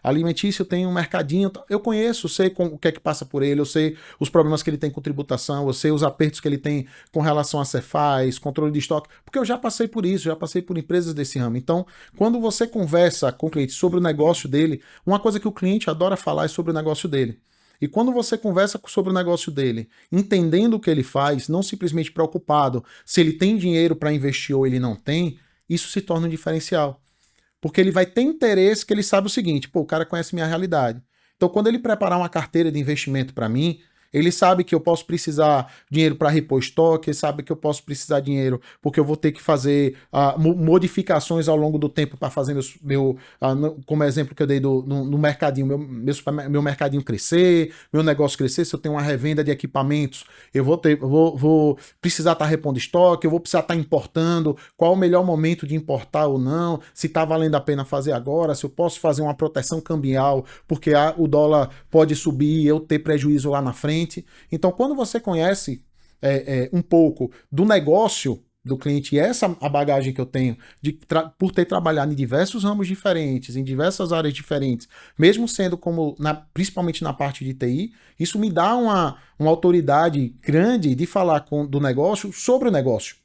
alimentício tem um mercadinho, eu conheço, sei o que é que passa por ele, eu sei os problemas que ele tem com tributação, eu sei os apertos que ele tem com relação a Cefaz, controle de estoque, porque eu já passei por isso, já passei por empresas desse ramo. Então, quando você conversa com o cliente sobre o negócio dele, uma coisa que o cliente adora falar é sobre o negócio dele. E quando você conversa sobre o negócio dele, entendendo o que ele faz, não simplesmente preocupado se ele tem dinheiro para investir ou ele não tem, isso se torna um diferencial. Porque ele vai ter interesse, que ele sabe o seguinte, pô, o cara conhece minha realidade. Então, quando ele preparar uma carteira de investimento para mim, ele sabe que eu posso precisar dinheiro para repor estoque, ele sabe que eu posso precisar dinheiro porque eu vou ter que fazer modificações ao longo do tempo para fazer como exemplo que eu dei no mercadinho, meu mercadinho crescer, meu negócio crescer. Se eu tenho uma revenda de equipamentos, eu vou precisar estar repondo estoque, eu vou precisar estar importando, qual o melhor momento de importar ou não, se está valendo a pena fazer agora, se eu posso fazer uma proteção cambial, porque o dólar pode subir e eu ter prejuízo lá na frente. Então, quando você conhece um pouco do negócio do cliente, e essa a bagagem que eu tenho por ter trabalhado em diversos ramos diferentes, em diversas áreas diferentes, mesmo sendo principalmente na parte de TI, isso me dá uma autoridade grande de falar do negócio sobre o negócio,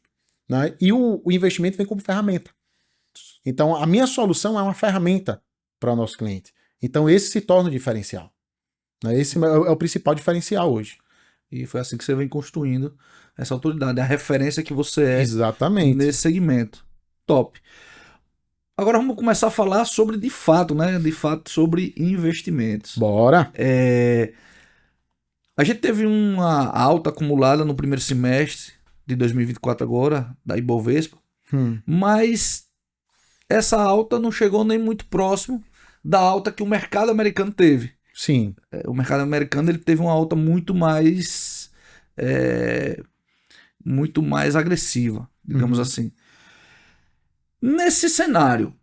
né? E o investimento vem como ferramenta. Então, a minha solução é uma ferramenta para o nosso cliente. Então, esse se torna o diferencial. Esse é o principal diferencial hoje. E foi assim que você vem construindo essa autoridade, a referência que você é. Exatamente. Nesse segmento. Top. Agora vamos começar a falar sobre, de fato, sobre investimentos. Bora! A gente teve uma alta acumulada no primeiro semestre de 2024 agora, da Ibovespa, mas essa alta não chegou nem muito próximo da alta que o mercado americano teve. Sim. O mercado americano ele teve uma alta muito mais agressiva, digamos assim. Nesse cenário,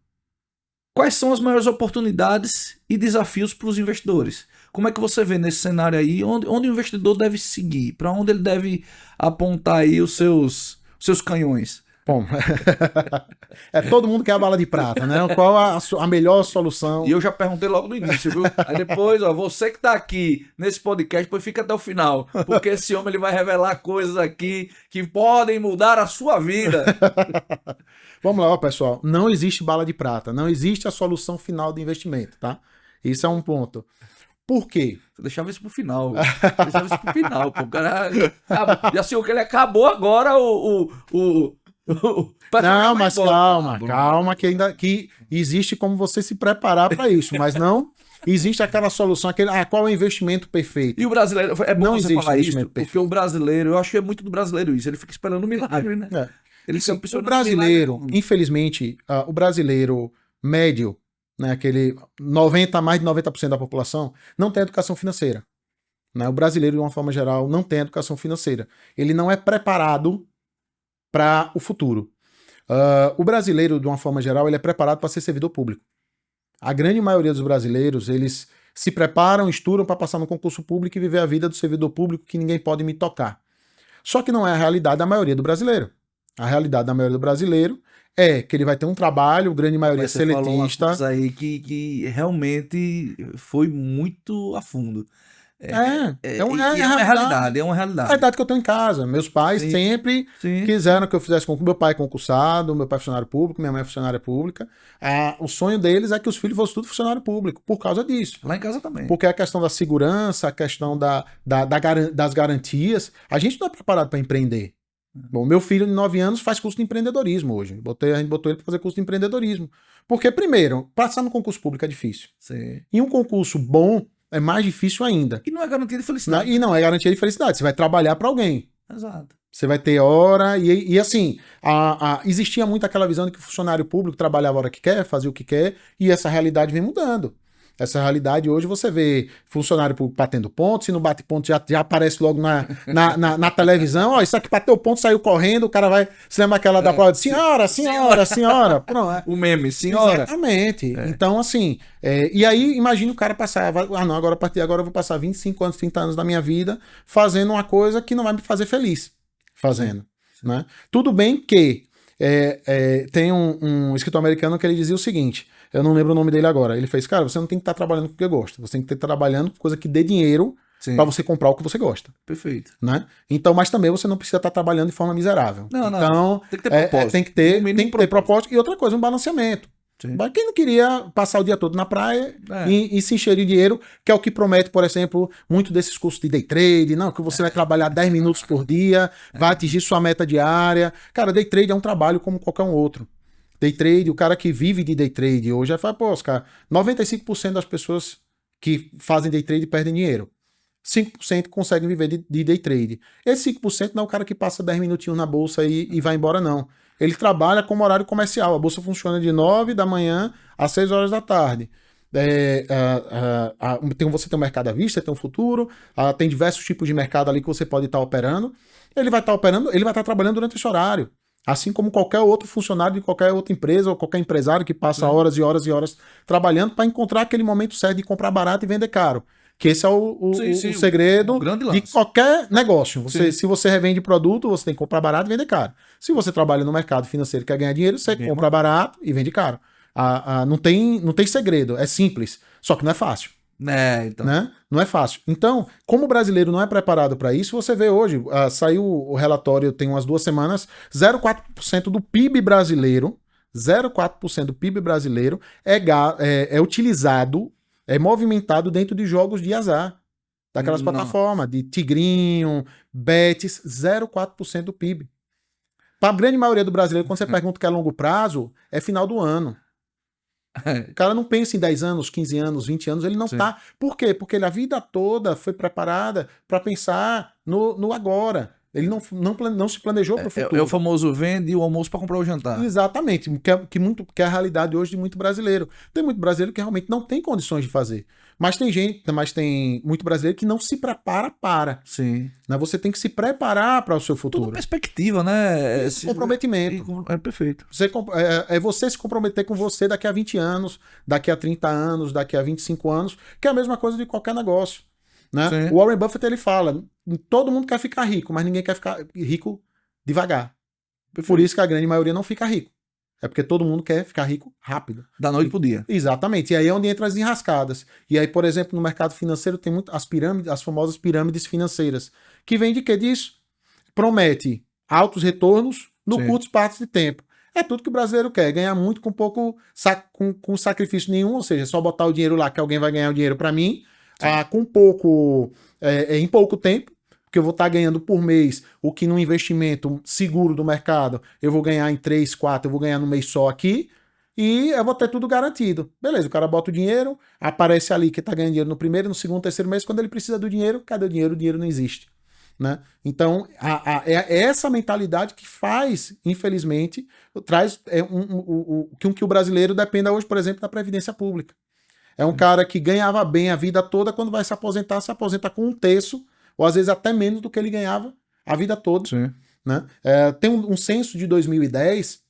quais são as maiores oportunidades e desafios para os investidores? Como é que você vê nesse cenário aí, onde o investidor deve seguir? Para onde ele deve apontar aí os seus canhões? Bom, todo mundo quer a bala de prata, né? Qual a melhor solução? E eu já perguntei logo no início, viu? Aí depois, você que tá aqui nesse podcast, depois fica até o final, porque esse homem ele vai revelar coisas aqui que podem mudar a sua vida. Vamos lá, pessoal. Não existe bala de prata, não existe a solução final de investimento, tá? Isso é um ponto. Por quê? Você deixava isso pro final. Pô. O cara... E assim, o que ele acabou agora, Não, mas calma, que existe como você se preparar para isso, mas não existe aquela solução, qual é o investimento perfeito? E o brasileiro, é bom não você existe falar isso, perfeito. porque o brasileiro, eu acho que é muito do brasileiro isso, ele fica esperando um milagre, né? O brasileiro, infelizmente, o brasileiro médio, né, mais de 90% da população, não tem educação financeira. Né? O brasileiro, de uma forma geral, não tem educação financeira. Ele não é preparado para o futuro. O brasileiro, de uma forma geral, ele é preparado para ser servidor público. A grande maioria dos brasileiros, eles se preparam, estudam para passar no concurso público e viver a vida do servidor público que ninguém pode me tocar. Só que não é a realidade da maioria do brasileiro. A realidade da maioria do brasileiro é que ele vai ter um trabalho, grande maioria seletista. Mas aí que realmente foi muito a fundo. É uma realidade. É a realidade que eu tenho em casa. Meus pais sempre quiseram que eu fizesse concurso. Meu pai é concursado, meu pai é funcionário público, minha mãe é funcionária pública. O sonho deles é que os filhos fossem tudo funcionário público, por causa disso. Lá em casa também. Porque a questão da segurança, a questão das garantias, a gente não é preparado para empreender. Bom, meu filho de 9 anos faz curso de empreendedorismo hoje. A gente botou ele para fazer curso de empreendedorismo. Porque, primeiro, passar no concurso público é difícil. Sim. E um concurso bom é mais difícil ainda. E não é garantia de felicidade. E não é garantia de felicidade. Você vai trabalhar para alguém. Exato. Você vai ter hora. E assim, existia muito aquela visão de que o funcionário público trabalhava a hora que quer, fazia o que quer, e essa realidade vem mudando. Essa realidade hoje você vê funcionário público batendo ponto, se não bate ponto já aparece logo na televisão, ó, isso aqui bateu ponto, saiu correndo, o cara vai, você lembra aquela da prova de senhora, pronto. O meme, senhora. Exatamente. Então assim, e aí imagina o cara passar, agora a partir de agora eu vou passar 25 anos, 30 anos da minha vida fazendo uma coisa que não vai me fazer feliz, fazendo, né? Tudo bem que tem um escritor americano que ele dizia o seguinte, Eu não lembro o nome dele agora. Ele fez, cara, você não tem que estar trabalhando com o que gosta. Você tem que estar trabalhando com coisa que dê dinheiro Sim. para você comprar o que você gosta. Perfeito. Né? Então, mas também você não precisa estar trabalhando de forma miserável. Não, então, tem que ter propósito. Tem que ter propósito. E outra coisa, um balanceamento. Mas quem não queria passar o dia todo na praia e se encher de dinheiro, que é o que promete, por exemplo, muito desses cursos de day trade, não, que você vai trabalhar 10 minutos por dia, vai atingir sua meta diária. Cara, day trade é um trabalho como qualquer um outro. Day trade, o cara que vive de day trade hoje, já fala, pô, Oscar, 95% das pessoas que fazem day trade perdem dinheiro. 5% conseguem viver de day trade. Esse 5% não é o cara que passa 10 minutinhos na bolsa e vai embora, não. Ele trabalha como horário comercial. A bolsa funciona de 9 da manhã às 6 horas da tarde. Você tem o mercado à vista, tem o futuro, tem diversos tipos de mercado ali que você pode estar operando. Ele vai estar operando, ele vai estar trabalhando durante esse horário. Assim como qualquer outro funcionário de qualquer outra empresa ou qualquer empresário que passa horas e horas e horas trabalhando para encontrar aquele momento certo de comprar barato e vender caro. Que esse é o segredo de qualquer negócio. Se você revende produto, você tem que comprar barato e vender caro. Se você trabalha no mercado financeiro e quer ganhar dinheiro, você compra barato e vende caro. Não tem segredo, é simples. Só que não é fácil. Então. Né? Não é fácil. Então, como o brasileiro não é preparado para isso, você vê hoje, saiu o relatório tem umas 2 semanas, 0,4% do PIB brasileiro, 0,4% do PIB brasileiro é utilizado, é movimentado dentro de jogos de azar. Daquelas plataformas, de Tigrinho, Betis, 0,4% do PIB. Para a grande maioria do brasileiro, quando você pergunta que é longo prazo, é final do ano. O cara não pensa em 10 anos, 15 anos, 20 anos, ele não tá. Por quê? Porque ele a vida toda foi preparada para pensar no agora. Ele não se planejou para o futuro. É o famoso vende o almoço para comprar o jantar. Exatamente, que é a realidade hoje de muito brasileiro. Tem muito brasileiro que realmente não tem condições de fazer. Mas tem muito brasileiro que não se prepara para. Sim. Né? Você tem que se preparar para o seu futuro. Tudo perspectiva, né? Comprometimento. É perfeito. Você se comprometer com você daqui a 20 anos, daqui a 30 anos, daqui a 25 anos, que é a mesma coisa de qualquer negócio. Né? O Warren Buffett ele fala, todo mundo quer ficar rico, mas ninguém quer ficar rico devagar. Por isso que a grande maioria não fica rico. É porque todo mundo quer ficar rico rápido. Da noite pro dia. Exatamente. E aí é onde entram as enrascadas. E aí, por exemplo, no mercado financeiro tem muito as famosas pirâmides financeiras. Que vem de quê disso? Promete altos retornos no curto espaço de tempo. É tudo que o brasileiro quer. Ganhar muito com pouco, com sacrifício nenhum. Ou seja, só botar o dinheiro lá que alguém vai ganhar o dinheiro para mim. Com pouco, em pouco tempo. Porque eu vou estar ganhando por mês o que num investimento seguro do mercado eu vou ganhar em 3, 4, eu vou ganhar no mês só aqui e eu vou ter tudo garantido. Beleza, o cara bota o dinheiro, aparece ali que está ganhando dinheiro no primeiro, no segundo, terceiro mês, quando ele precisa do dinheiro, cadê o dinheiro? O dinheiro não existe. Né? Então, é essa mentalidade que faz, infelizmente, traz que o brasileiro dependa hoje, por exemplo, da Previdência Pública. É um cara que ganhava bem a vida toda, quando vai se aposenta com 1/3, ou às vezes até menos do que ele ganhava a vida toda. Né? Tem um censo de 2010,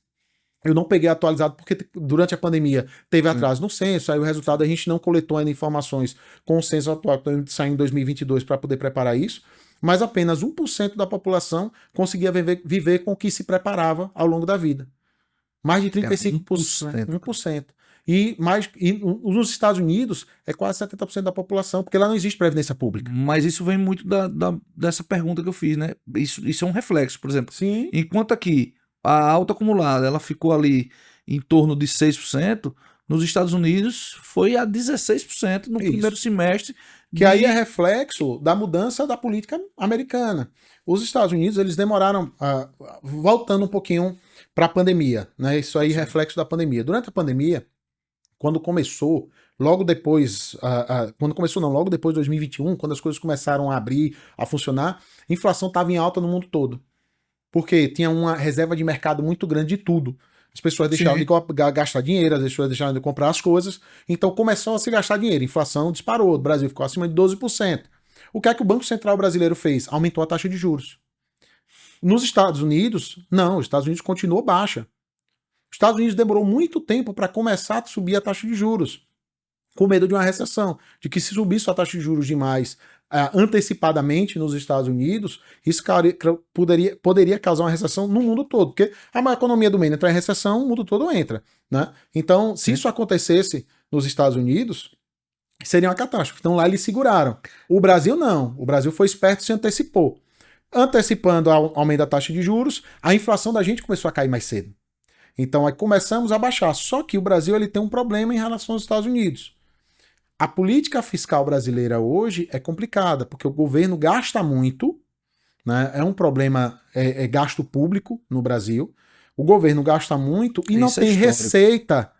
eu não peguei atualizado porque durante a pandemia teve atraso no censo, aí o resultado a gente não coletou ainda informações com o censo atual que está saindo em 2022 para poder preparar isso, mas apenas 1% da população conseguia viver com o que se preparava ao longo da vida. Mais de 35%. 1%. E nos Estados Unidos é quase 70% da população, porque lá não existe previdência pública. Mas isso vem muito dessa pergunta que eu fiz, né? Isso é um reflexo, por exemplo. Sim. Enquanto aqui a alta acumulada ela ficou ali em torno de 6%, nos Estados Unidos foi a 16% no primeiro semestre. Que aí é reflexo da mudança da política americana. Os Estados Unidos, eles demoraram, voltando um pouquinho para a pandemia, né? Isso aí é reflexo da pandemia. Durante a pandemia, quando começou, logo depois de 2021, quando as coisas começaram a abrir, a funcionar, a inflação estava em alta no mundo todo. Porque tinha uma reserva de mercado muito grande de tudo. As pessoas deixaram de gastar dinheiro, as pessoas deixaram de comprar as coisas, então começou a se gastar dinheiro. A inflação disparou, o Brasil ficou acima de 12%. O que é que o Banco Central brasileiro fez? Aumentou a taxa de juros. Nos Estados Unidos, não, os Estados Unidos continuou baixa. Os Estados Unidos demorou muito tempo para começar a subir a taxa de juros. com medo de uma recessão, de que se subisse a taxa de juros demais antecipadamente nos Estados Unidos, isso poderia causar uma recessão no mundo todo, porque a maior economia do mundo entra em recessão, o mundo todo entra, né? Então, se isso acontecesse nos Estados Unidos, seria uma catástrofe. Então lá eles seguraram. O Brasil não. O Brasil foi esperto e se antecipou. Antecipando o aumento da taxa de juros, a inflação da gente começou a cair mais cedo. Então aí começamos a baixar. Só que o Brasil ele tem um problema em relação aos Estados Unidos. A política fiscal brasileira hoje é complicada, porque o governo gasta muito, né? É um problema, é gasto público no Brasil. O governo gasta muito e não tem receita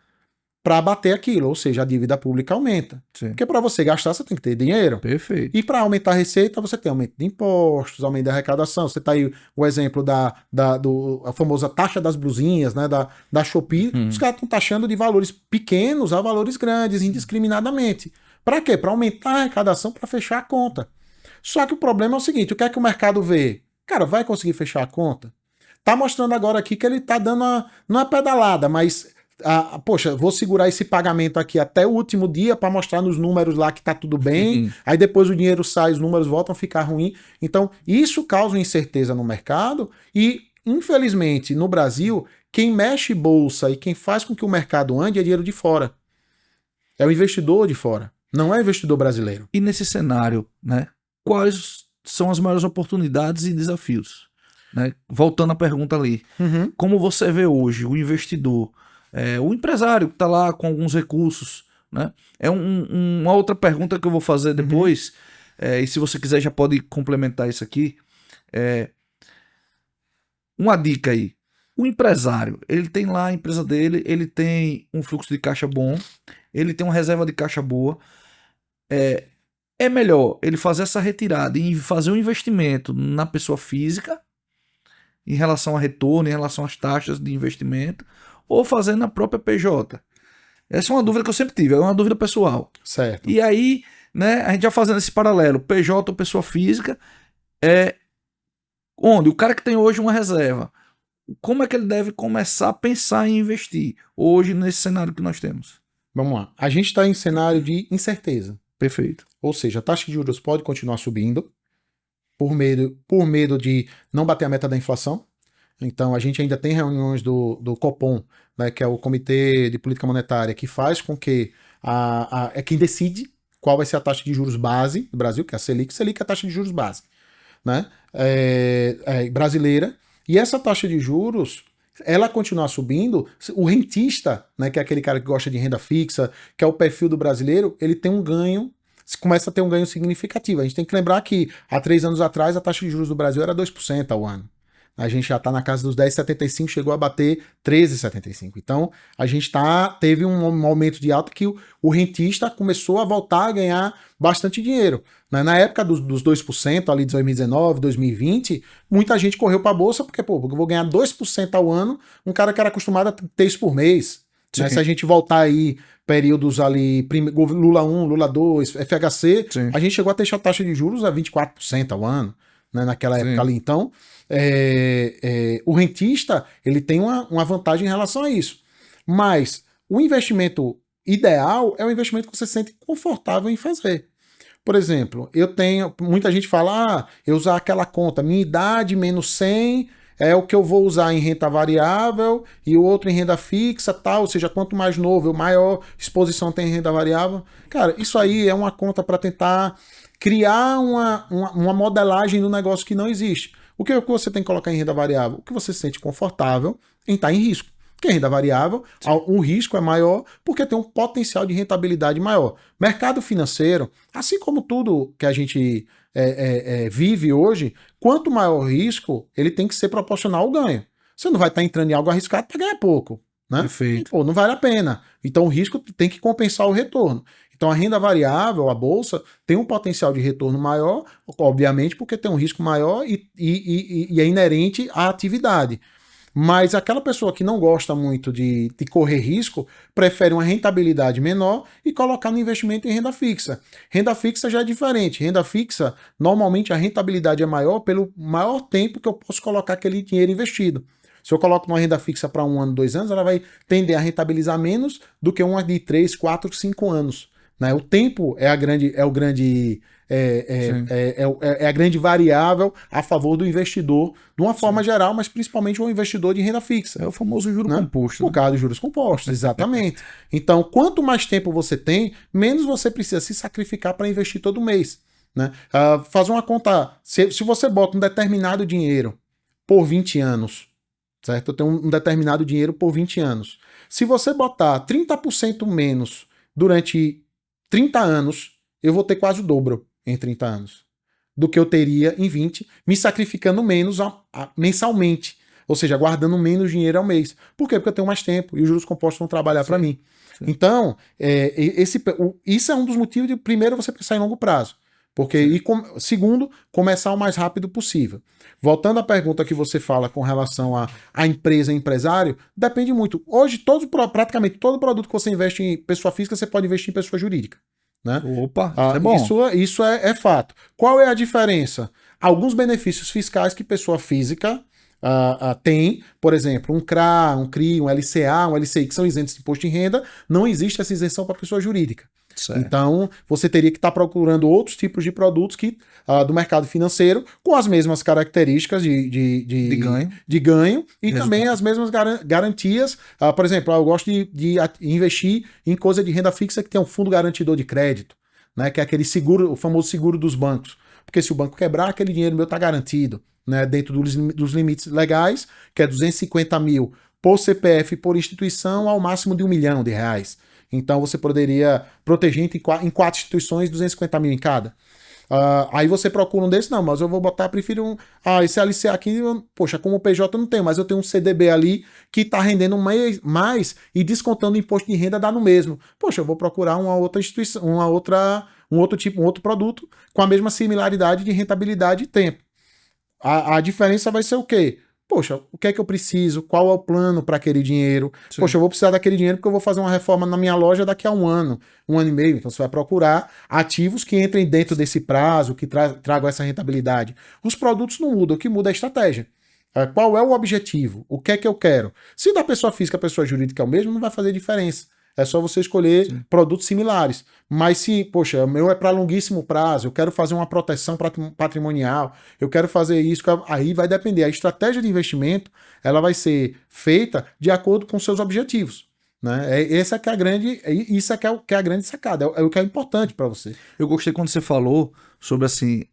para bater aquilo, ou seja, a dívida pública aumenta. Sim. Porque para você gastar, você tem que ter dinheiro. Perfeito. E para aumentar a receita, você tem aumento de impostos, aumento da arrecadação. Você tá aí o exemplo a famosa taxa das blusinhas, né, da Shopee. Os caras estão taxando de valores pequenos a valores grandes, indiscriminadamente. Para quê? Para aumentar a arrecadação, para fechar a conta. Só que o problema é o seguinte, o que é que o mercado vê? Cara, vai conseguir fechar a conta? Tá mostrando agora aqui que ele tá dando não é pedalada, mas poxa, vou segurar esse pagamento aqui até o último dia para mostrar nos números lá que tá tudo bem, aí depois o dinheiro sai, os números voltam a ficar ruim. Então, isso causa incerteza no mercado e, infelizmente, no Brasil, quem mexe bolsa e quem faz com que o mercado ande é dinheiro de fora. É o investidor de fora, não é o investidor brasileiro. E nesse cenário, né, quais são as maiores oportunidades e desafios? Né? Voltando à pergunta ali, como você vê hoje o investidor, o empresário que está lá com alguns recursos, né? É uma outra pergunta que eu vou fazer depois, e se você quiser já pode complementar isso aqui. Uma dica aí. O empresário, ele tem lá a empresa dele, ele tem um fluxo de caixa bom, ele tem uma reserva de caixa boa. É melhor ele fazer essa retirada e fazer um investimento na pessoa física em relação a retorno, em relação às taxas de investimento, ou fazer na própria PJ? Essa é uma dúvida que eu sempre tive, é uma dúvida pessoal. Certo. E aí, né, a gente já fazendo esse paralelo, PJ ou pessoa física, onde o cara que tem hoje uma reserva, como é que ele deve começar a pensar em investir hoje nesse cenário que nós temos? Vamos lá. A gente está em cenário de incerteza. Perfeito. Ou seja, a taxa de juros pode continuar subindo por medo de não bater a meta da inflação. Então, a gente ainda tem reuniões do Copom, né, que é o Comitê de Política Monetária, que faz com que é quem decide qual vai ser a taxa de juros base do Brasil, que é a Selic. Selic é a taxa de juros base, né, brasileira. E essa taxa de juros, ela continuar subindo, o rentista, né, que é aquele cara que gosta de renda fixa, que é o perfil do brasileiro, ele tem um ganho, começa a ter um ganho significativo. A gente tem que lembrar que há 3 anos atrás a taxa de juros do Brasil era 2% ao ano. A gente já está na casa dos 10,75, chegou a bater 13,75. Então, a gente teve um aumento de alta que o rentista começou a voltar a ganhar bastante dinheiro. Na época dos 2%, ali de 2019, 2020, muita gente correu para a Bolsa porque, eu vou ganhar 2% ao ano, um cara que era acostumado a ter isso por mês. Né? Se a gente voltar aí, períodos ali, Lula 1, Lula 2, FHC, sim, a gente chegou a ter a taxa de juros a 24% ao ano, né? Naquela época ali. Então, o rentista ele tem uma vantagem em relação a isso. Mas o investimento ideal é o investimento que você se sente confortável em fazer. Por exemplo, muita gente fala, eu usar aquela conta, minha idade menos 100 é o que eu vou usar em renda variável e o outro em renda fixa, tal, ou seja, quanto mais novo, maior exposição tem em renda variável. Cara, isso aí é uma conta para tentar criar uma modelagem do negócio que não existe. O que você tem que colocar em renda variável? O que você se sente confortável em estar em risco. Porque renda variável, o risco é maior porque tem um potencial de rentabilidade maior. Mercado financeiro, assim como tudo que a gente vive hoje, quanto maior o risco, ele tem que ser proporcional ao ganho. Você não vai estar entrando em algo arriscado para ganhar pouco. Né? Perfeito. Não vale a pena. Então o risco tem que compensar o retorno. Então a renda variável, a bolsa, tem um potencial de retorno maior, obviamente porque tem um risco maior e é inerente à atividade. Mas aquela pessoa que não gosta muito de correr risco, prefere uma rentabilidade menor e colocar no investimento em renda fixa. Renda fixa já é diferente. Renda fixa, normalmente a rentabilidade é maior pelo maior tempo que eu posso colocar aquele dinheiro investido. Se eu coloco uma renda fixa para 1 ano, 2 anos, ela vai tender a rentabilizar menos do que uma de 3, 4, 5 anos. né? O tempo é Sim. a grande variável a favor do investidor, de uma forma geral, mas principalmente o investidor de renda fixa, É o famoso juro né? composto, Por né? causa dos juros compostos, exatamente. Então, quanto mais tempo você tem, menos você precisa se sacrificar para investir todo mês, né? Faz uma conta, se você bota um determinado dinheiro por 20 anos, certo? Eu tenho um determinado dinheiro por 20 anos. Se você botar 30% menos durante 30 anos, eu vou ter quase o dobro em 30 anos do que eu teria em 20, me sacrificando menos mensalmente. Ou seja, guardando menos dinheiro ao mês. Por quê? Porque eu tenho mais tempo e os juros compostos vão trabalhar para mim. Sim. Então, isso é um dos motivos de, primeiro, você pensar em longo prazo. Porque, segundo, começar o mais rápido possível. Voltando à pergunta que você fala com relação à empresa e empresário, depende muito. Hoje, praticamente todo produto que você investe em pessoa física, você pode investir em pessoa jurídica. Né? Opa, isso é bom. Isso é fato. Qual é a diferença? Alguns benefícios fiscais que pessoa física tem, por exemplo, um CRA, um CRI, um LCA, um LCI, que são isentos de imposto de renda, não existe essa isenção para pessoa jurídica. Certo. Então, você teria que estar procurando outros tipos de produtos do mercado financeiro com as mesmas características de ganho e também as mesmas garantias. Por exemplo, eu gosto de investir em coisa de renda fixa que tem um fundo garantidor de crédito, né, que é aquele seguro, o famoso seguro dos bancos. Porque se o banco quebrar, aquele dinheiro meu está garantido, né, dentro dos limites legais, que é 250 mil por CPF e por instituição, ao máximo de R$1 milhão. Então você poderia proteger em 4 instituições 250 mil em cada. Aí você procura um desses, não, mas eu vou botar, prefiro esse LCA aqui, poxa, como o PJ eu não tenho, mas eu tenho um CDB ali que está rendendo mais e descontando o imposto de renda dá no mesmo. Poxa, eu vou procurar uma outra instituição, um outro produto com a mesma similaridade de rentabilidade e tempo. A diferença vai ser o quê? Poxa, o que é que eu preciso? Qual é o plano para aquele dinheiro? Sim. Poxa, eu vou precisar daquele dinheiro porque eu vou fazer uma reforma na minha loja daqui a um ano e meio. Então você vai procurar ativos que entrem dentro desse prazo, que tragam essa rentabilidade. Os produtos não mudam, o que muda é a estratégia. Qual é o objetivo? O que é que eu quero? Se da pessoa física a pessoa jurídica é o mesmo, não vai fazer diferença. É só você escolher produtos similares. Mas se, poxa, o meu é para longuíssimo prazo, eu quero fazer uma proteção patrimonial, eu quero fazer isso, aí vai depender. A estratégia de investimento, ela vai ser feita de acordo com seus objetivos. Né? Essa que é a grande, isso é que é a grande sacada, é o que é importante para você. Eu gostei quando você falou sobre assim,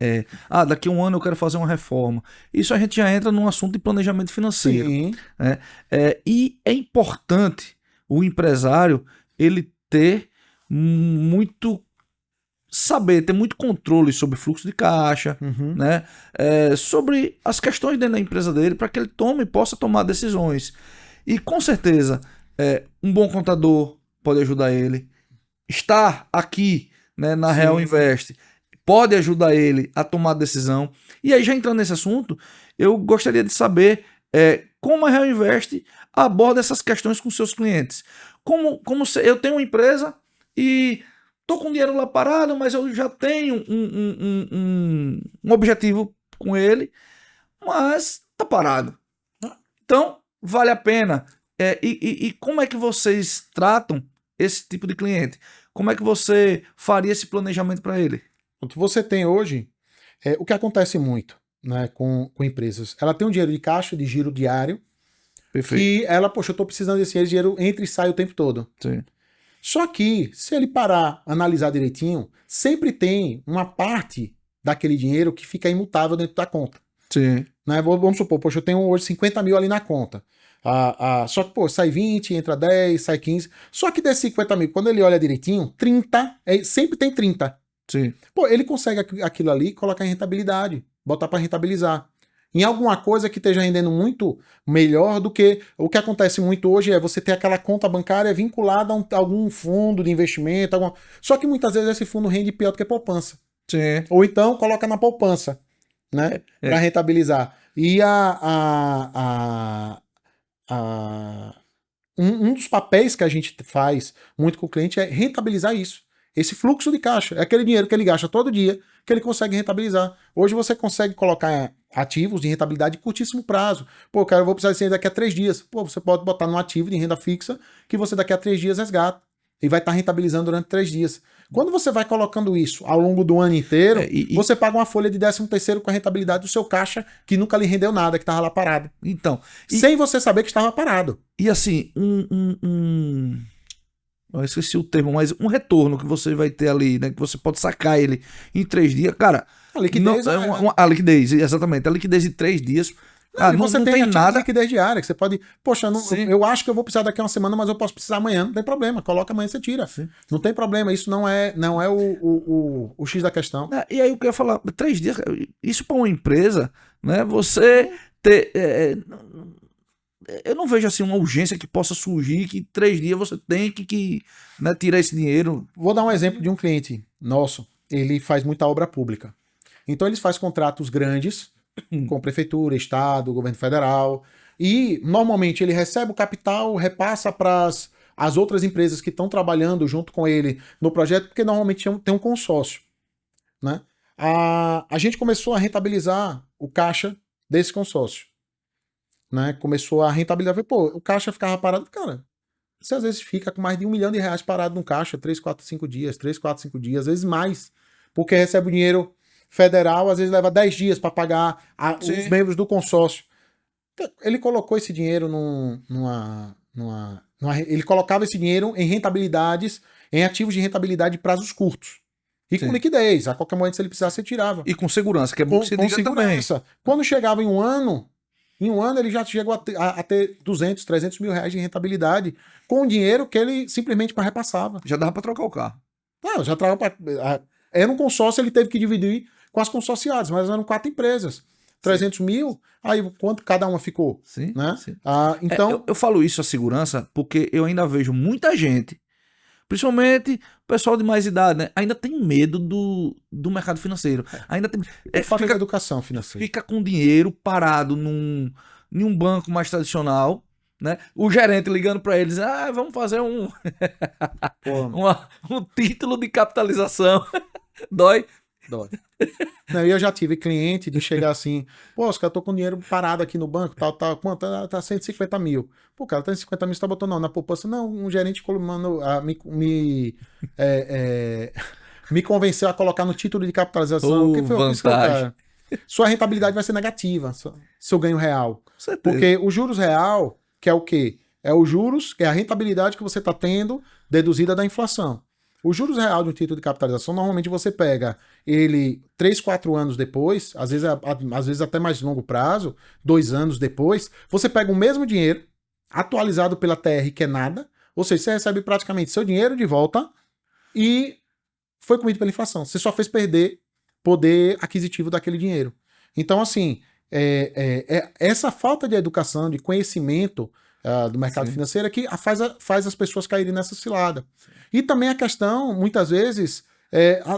daqui a um ano eu quero fazer uma reforma. Isso a gente já entra num assunto de planejamento financeiro. Sim. Né? E é importante o empresário ele ter ter muito controle sobre fluxo de caixa, né? Sobre as questões dentro da empresa dele, para que ele possa tomar decisões. E com certeza, um bom contador pode ajudar ele. Estar aqui, né, na Real Invest pode ajudar ele a tomar decisão. E aí, já entrando nesse assunto, eu gostaria de saber como a Real Invest aborda essas questões com seus clientes. Como eu tenho uma empresa e tô com dinheiro lá parado, mas eu já tenho um objetivo com ele, mas tá parado. Então, vale a pena. E como é que vocês tratam esse tipo de cliente? Como é que você faria esse planejamento para ele? O que você tem hoje, o que acontece muito, né, com empresas, ela tem um dinheiro de caixa, de giro diário, Perfeito. e ela, poxa, eu tô precisando desse dinheiro, entra e sai o tempo todo. Sim. Só que, se ele parar, analisar direitinho, sempre tem uma parte daquele dinheiro que fica imutável dentro da conta. Sim. Né? Vamos supor, poxa, eu tenho hoje 50 mil ali na conta. Só que, pô, sai 20, entra 10, sai 15. Só que desses 50 mil, quando ele olha direitinho, 30, sempre tem 30. Sim. Pô, ele consegue aquilo ali e colocar em rentabilidade, botar para rentabilizar. Em alguma coisa que esteja rendendo muito melhor do que o que acontece muito hoje é você ter aquela conta bancária vinculada a algum fundo de investimento, só que muitas vezes esse fundo rende pior do que poupança. Sim. Ou então coloca na poupança, né, para rentabilizar. E um dos papéis que a gente faz muito com o cliente é rentabilizar isso. Esse fluxo de caixa, é aquele dinheiro que ele gasta todo dia, que ele consegue rentabilizar. Hoje você consegue colocar ativos de rentabilidade de curtíssimo prazo. Pô, cara, eu vou precisar disso daqui a 3 dias. Pô, você pode botar num ativo de renda fixa que você daqui a 3 dias resgata. e vai estar rentabilizando durante 3 dias. Quando você vai colocando isso ao longo do ano inteiro, você paga uma folha de 13º com a rentabilidade do seu caixa que nunca lhe rendeu nada, que estava lá parado. Então, sem você saber que estava parado. E assim, eu esqueci o termo, mas um retorno que você vai ter ali, né? Que você pode sacar ele em 3 dias. Cara, a liquidez a liquidez, exatamente. A liquidez de 3 dias. Você não tem nada. liquidez diária, que você pode. Poxa, eu acho que eu vou precisar daqui a uma semana, mas eu posso precisar amanhã. Não tem problema. Coloca amanhã e você tira. Sim. Não tem problema. Isso não é o X da questão. E aí eu queria falar, 3 dias, isso para uma empresa, né? Você ter. Eu não vejo assim uma urgência que possa surgir que 3 dias você tem que né, tirar esse dinheiro. Vou dar um exemplo de um cliente nosso. Ele faz muita obra pública. Então eles fazem contratos grandes com prefeitura, estado, governo federal, e normalmente ele recebe o capital, repassa para as outras empresas que estão trabalhando junto com ele no projeto, porque normalmente tem um consórcio, né? A gente começou a rentabilizar o caixa desse consórcio, né? Começou a rentabilizar, pô, o caixa ficava parado, cara, você às vezes fica com mais de R$1 milhão parado no caixa, 3, 4, 5 dias, 3, 4, 5 dias, às vezes mais, porque recebe o dinheiro federal, às vezes leva 10 dias para pagar os membros do consórcio. Ele colocou esse dinheiro ele colocava esse dinheiro em rentabilidades, em ativos de rentabilidade de prazos curtos. E com liquidez. A qualquer momento, se ele precisasse, você tirava. E com segurança, que é bom que você diga também. Quando chegava em um ano ele já chegou a ter 200, 300 mil reais de rentabilidade com o dinheiro que ele simplesmente repassava. Já dava para trocar o carro. Não, já trava era um consórcio, ele teve que dividir com as consorciadas, mas eram 4 empresas. 300 mil, aí quanto cada uma ficou? Sim, né? Sim. Então... eu falo isso, a segurança, porque eu ainda vejo muita gente, principalmente o pessoal de mais idade, né? Ainda tem medo do mercado financeiro. Ainda tem... falta de educação financeira. Fica com dinheiro parado em um banco mais tradicional, né? O gerente ligando para eles, vamos fazer um título de capitalização. Dói. Não, eu já tive cliente de chegar assim, pô, Oscar, eu tô com dinheiro parado aqui no banco, quanto? Tá 150 mil. Pô, cara, tá 150 mil, você tá botando não, na poupança? Não, um gerente me convenceu a colocar no título de capitalização. O que foi isso, cara? Sua rentabilidade vai ser negativa, seu ganho real. Porque o juros real, que é o quê? É o juros, que é a rentabilidade que você tá tendo deduzida da inflação. O juros real de um título de capitalização, normalmente você pega ele 3, 4 anos depois, às vezes até mais longo prazo, 2 anos depois, você pega o mesmo dinheiro, atualizado pela TR, que é nada, ou seja, você recebe praticamente seu dinheiro de volta e foi comido pela inflação. Você só fez perder poder aquisitivo daquele dinheiro. Então, assim, essa falta de educação, de conhecimento do mercado financeiro é que faz as pessoas caírem nessa cilada. E também a questão, muitas vezes,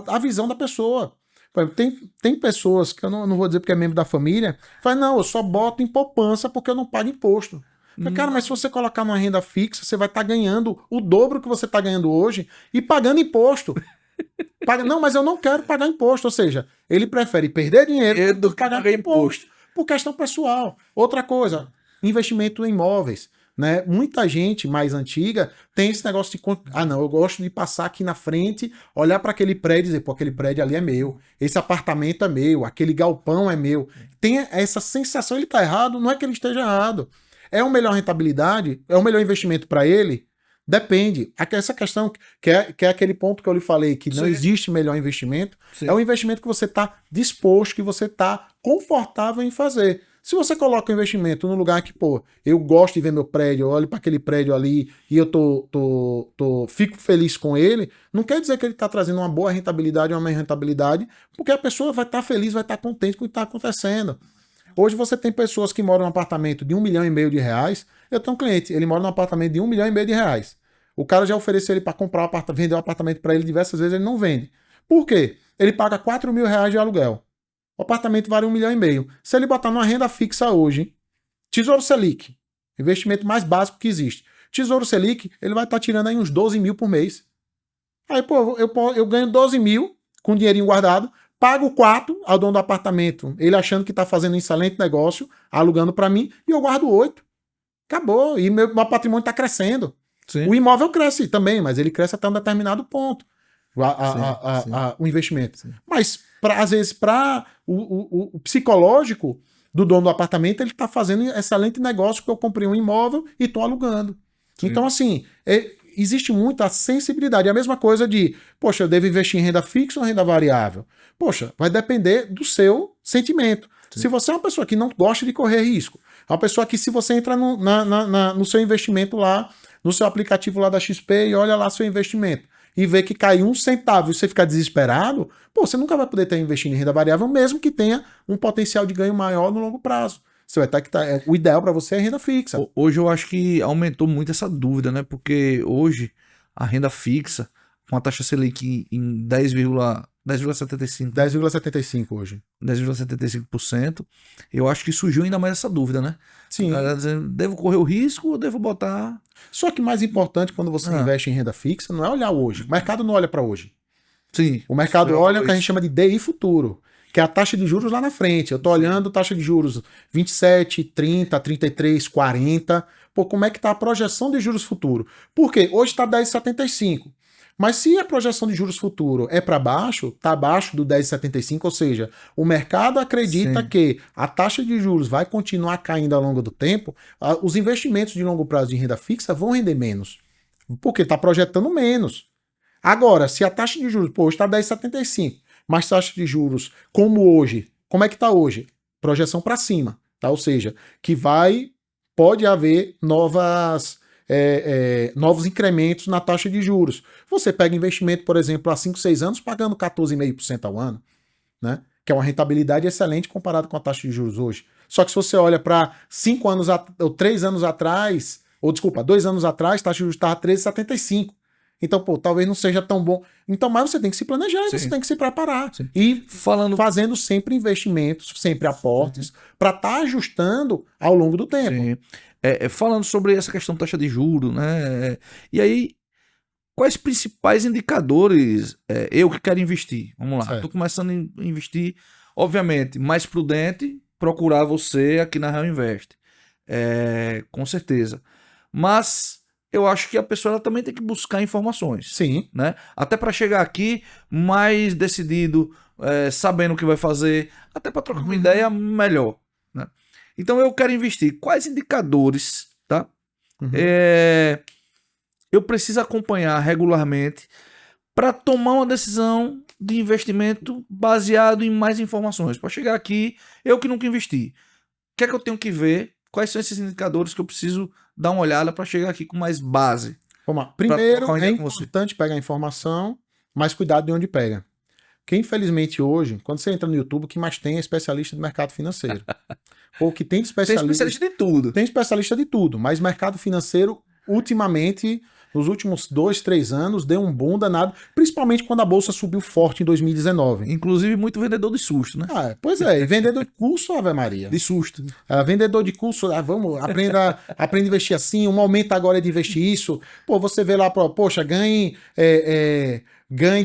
a visão da pessoa. Por exemplo, tem pessoas, que eu não vou dizer porque é membro da família, fala, não, eu só boto em poupança porque eu não pago imposto. Cara, mas se você colocar numa renda fixa, você vai estar ganhando o dobro que você está ganhando hoje e pagando imposto. Não, mas eu não quero pagar imposto. Ou seja, ele prefere perder dinheiro do que pagar imposto. Por questão pessoal. Outra coisa, investimento em imóveis. Né? Muita gente mais antiga tem esse negócio de não, eu gosto de passar aqui na frente, olhar para aquele prédio e dizer, pô, aquele prédio ali é meu, esse apartamento é meu, aquele galpão é meu. Tem essa sensação, ele tá errado, não é que ele esteja errado. É uma melhor rentabilidade? É um melhor investimento para ele? Depende. Essa questão, que é aquele ponto que eu lhe falei, que não existe melhor investimento, é um investimento que você está disposto, que você está confortável em fazer. Se você coloca o investimento num lugar que, pô, eu gosto de ver meu prédio, eu olho para aquele prédio ali e eu fico feliz com ele, não quer dizer que ele está trazendo uma boa rentabilidade ou uma melhor rentabilidade, porque a pessoa vai estar feliz, vai estar contente com o que está acontecendo. Hoje você tem pessoas que moram num apartamento de R$1,5 milhão. Eu tenho um cliente, ele mora num apartamento de R$1,5 milhão. O cara já ofereceu ele para comprar vender um apartamento para ele diversas vezes, ele não vende. Por quê? Ele paga R$4 mil de aluguel. O apartamento vale R$1,5 milhão. Se ele botar numa renda fixa hoje, Tesouro Selic, investimento mais básico que existe. Tesouro Selic, ele vai estar tirando aí uns 12 mil por mês. Aí, pô, eu ganho 12 mil com dinheirinho guardado, pago 4 ao dono do apartamento, ele achando que está fazendo um excelente negócio, alugando para mim, e eu guardo 8. Acabou. E meu patrimônio está crescendo. Sim. O imóvel cresce também, mas ele cresce até um determinado ponto, Sim. o investimento. Sim. Mas, às vezes, para o psicológico do dono do apartamento, ele está fazendo excelente negócio, porque eu comprei um imóvel e estou alugando. Sim. Então, assim, existe muita sensibilidade. É a mesma coisa de, poxa, eu devo investir em renda fixa ou renda variável? Poxa, vai depender do seu sentimento. Sim. Se você é uma pessoa que não gosta de correr risco, é uma pessoa que, se você entra no seu investimento lá, no seu aplicativo lá da XP e olha lá seu investimento e vê que caiu 1 centavo e você ficar desesperado, pô, você nunca vai poder ter investido em renda variável, mesmo que tenha um potencial de ganho maior no longo prazo. Você vai estar que o ideal para você é renda fixa. Hoje eu acho que aumentou muito essa dúvida, né? Porque hoje a renda fixa, com a taxa Selic em 10,75%, 10,75 hoje. 10,75%, eu acho que surgiu ainda mais essa dúvida, né? Sim. O cara dizendo, devo correr o risco ou devo botar... Só que mais importante quando você investe em renda fixa não é olhar hoje. O mercado não olha para hoje. Sim. O mercado olha o que a gente chama de DI futuro, que é a taxa de juros lá na frente. Eu tô olhando taxa de juros 27, 30, 33, 40. Pô, como é que tá a projeção de juros futuro? Por quê? Hoje está 10,75. Mas se a projeção de juros futuro é para baixo, está abaixo do 10,75, ou seja, o mercado acredita que a taxa de juros vai continuar caindo ao longo do tempo, os investimentos de longo prazo de renda fixa vão render menos. Porque está projetando menos. Agora, se a taxa de juros, pô, está 10,75, mas taxa de juros como hoje, como é que está hoje? Projeção para cima, tá? Ou seja, que pode haver novos incrementos na taxa de juros. Você pega investimento, por exemplo, há 5, 6 anos, pagando 14,5% ao ano, né? Que é uma rentabilidade excelente comparado com a taxa de juros hoje. Só que se você olha para 5 anos ou 3 anos atrás, ou desculpa, 2 anos atrás, a taxa de juros estava 13,75. Então, pô, talvez não seja tão bom. Então, mas você tem que se planejar, e você tem que se preparar. Sim. E fazendo sempre investimentos, sempre aportes, para estar ajustando ao longo do tempo. Sim. Falando sobre essa questão da taxa de juros, né? E aí, quais principais indicadores eu que quero investir? Vamos lá, estou começando a investir, obviamente, mais prudente, procurar você aqui na Real Invest. Com certeza. Mas eu acho que a pessoa ela também tem que buscar informações. Sim. Né? Até para chegar aqui mais decidido, sabendo o que vai fazer, até para trocar uma ideia melhor. Né? Então eu quero investir. Quais indicadores, tá? Eu preciso acompanhar regularmente para tomar uma decisão de investimento baseado em mais informações. Para chegar aqui, eu que nunca investi. O que é que eu tenho que ver? Quais são esses indicadores que eu preciso dar uma olhada para chegar aqui com mais base? Vamos lá. Primeiro, é importante pegar informação, mas cuidado de onde pega. Porque, infelizmente, hoje, quando você entra no YouTube, o que mais tem é especialista do mercado financeiro. Ou que tem especialista... Tem especialista de tudo. Tem especialista de tudo, mas mercado financeiro, ultimamente, nos últimos 2, 3 anos, deu um boom danado, principalmente quando a bolsa subiu forte em 2019. Inclusive, muito vendedor de susto, né? Pois é, e vendedor de curso, Ave Maria. De susto. Vendedor de curso, vamos, aprenda a investir assim, o momento agora é de investir isso. Pô, você vê lá, poxa, ganhe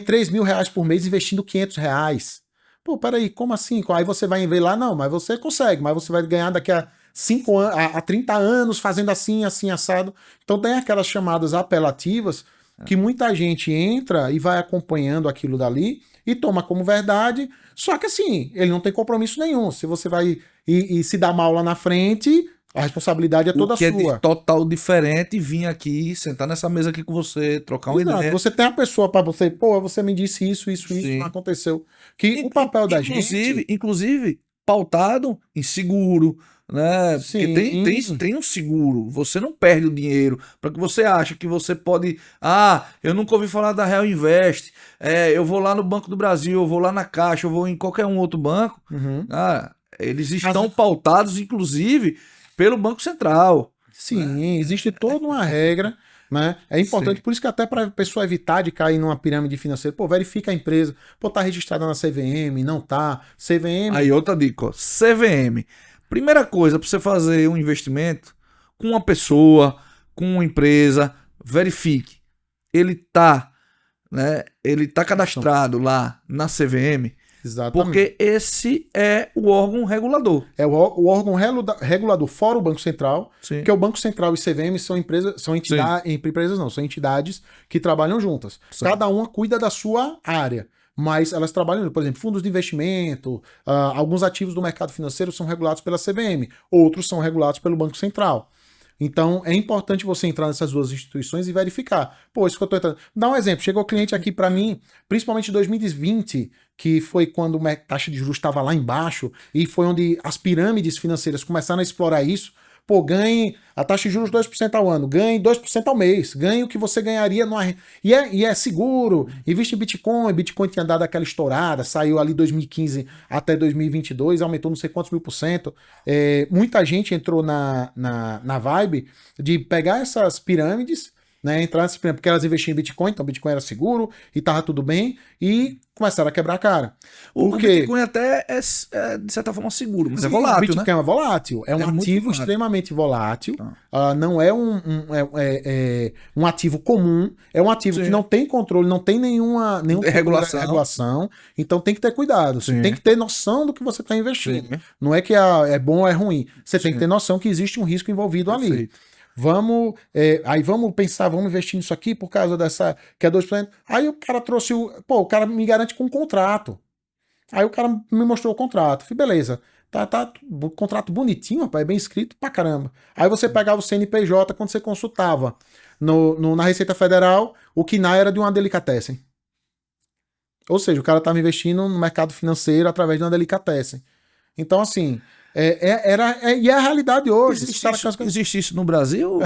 3 mil reais por mês investindo 500 reais. Pô, peraí, como assim? Aí você vai ver lá, não, mas você consegue, mas você vai ganhar daqui a 5 anos, a 30 anos fazendo assim, assim, assado. Então tem aquelas chamadas apelativas que muita gente entra e vai acompanhando aquilo dali e toma como verdade, só que assim, ele não tem compromisso nenhum. Se você vai e se dá mal lá na frente, a responsabilidade é toda sua. O que é total diferente vir aqui, sentar nessa mesa aqui com você, trocar uma ideia. Você tem a pessoa para você, pô, você me disse isso, não aconteceu. Que o papel da gente... Inclusive, pautado em seguro, né? Sim. Porque tem um seguro, você não perde o dinheiro, para que você acha que você pode, eu nunca ouvi falar da Real Invest, eu vou lá no Banco do Brasil, eu vou lá na Caixa, eu vou em qualquer um outro banco, eles estão pautados, inclusive, pelo Banco Central. Sim, existe toda uma regra, né? É importante, por isso que até para a pessoa evitar de cair numa pirâmide financeira, pô, verifica a empresa, pô, tá registrada na CVM, não tá, CVM... Aí outra dica, ó, CVM. Primeira coisa, para você fazer um investimento com uma pessoa, com uma empresa, verifique. Ele tá cadastrado lá na CVM. Exatamente. Porque esse é o órgão regulador. É o órgão regulador fora o Banco Central, Sim. porque o Banco Central e CVM são empresas, são entidades que trabalham juntas. Sim. Cada uma cuida da sua área, mas elas trabalham, por exemplo, fundos de investimento, alguns ativos do mercado financeiro são regulados pela CVM, outros são regulados pelo Banco Central. Então, é importante você entrar nessas duas instituições e verificar. Pô, isso que eu tô entrando. Dá um exemplo. Chegou cliente aqui para mim, principalmente em 2020, que foi quando a taxa de juros estava lá embaixo e foi onde as pirâmides financeiras começaram a explorar isso. Pô, ganhe a taxa de juros 2% ao ano, ganhe 2% ao mês, ganhe o que você ganharia no e é seguro, investe em Bitcoin tinha dado aquela estourada, saiu ali 2015 até 2022, aumentou não sei quantos mil%. Muita gente entrou na vibe de pegar essas pirâmides, né, entrar nessas pirâmides, porque elas investiam em Bitcoin, então Bitcoin era seguro e tava tudo bem, e começaram a quebrar a cara. O Bitcoin até é, de certa forma, seguro, mas é volátil, o Bitcoin, né? é volátil. É um ativo volátil. extremamente volátil. Não é um ativo comum. É um ativo que não tem controle, não tem nenhuma regulação. Então tem que ter cuidado. Você tem que ter noção do que você está investindo. Sim. Não é que é bom ou é ruim. Você tem que ter noção que existe um risco envolvido ali. Vamos pensar, vamos investir nisso aqui por causa dessa, que é 2%. Aí o cara trouxe o cara me garante com um contrato. Aí o cara me mostrou o contrato. Falei, beleza, tá contrato bonitinho, rapaz, bem escrito pra caramba. Aí você pegava o CNPJ, quando você consultava na Receita Federal, o KNAI era de uma delicatessen. Ou seja, o cara tava investindo no mercado financeiro através de uma delicatessen. Então, assim, e é a realidade hoje. Existe isso no Brasil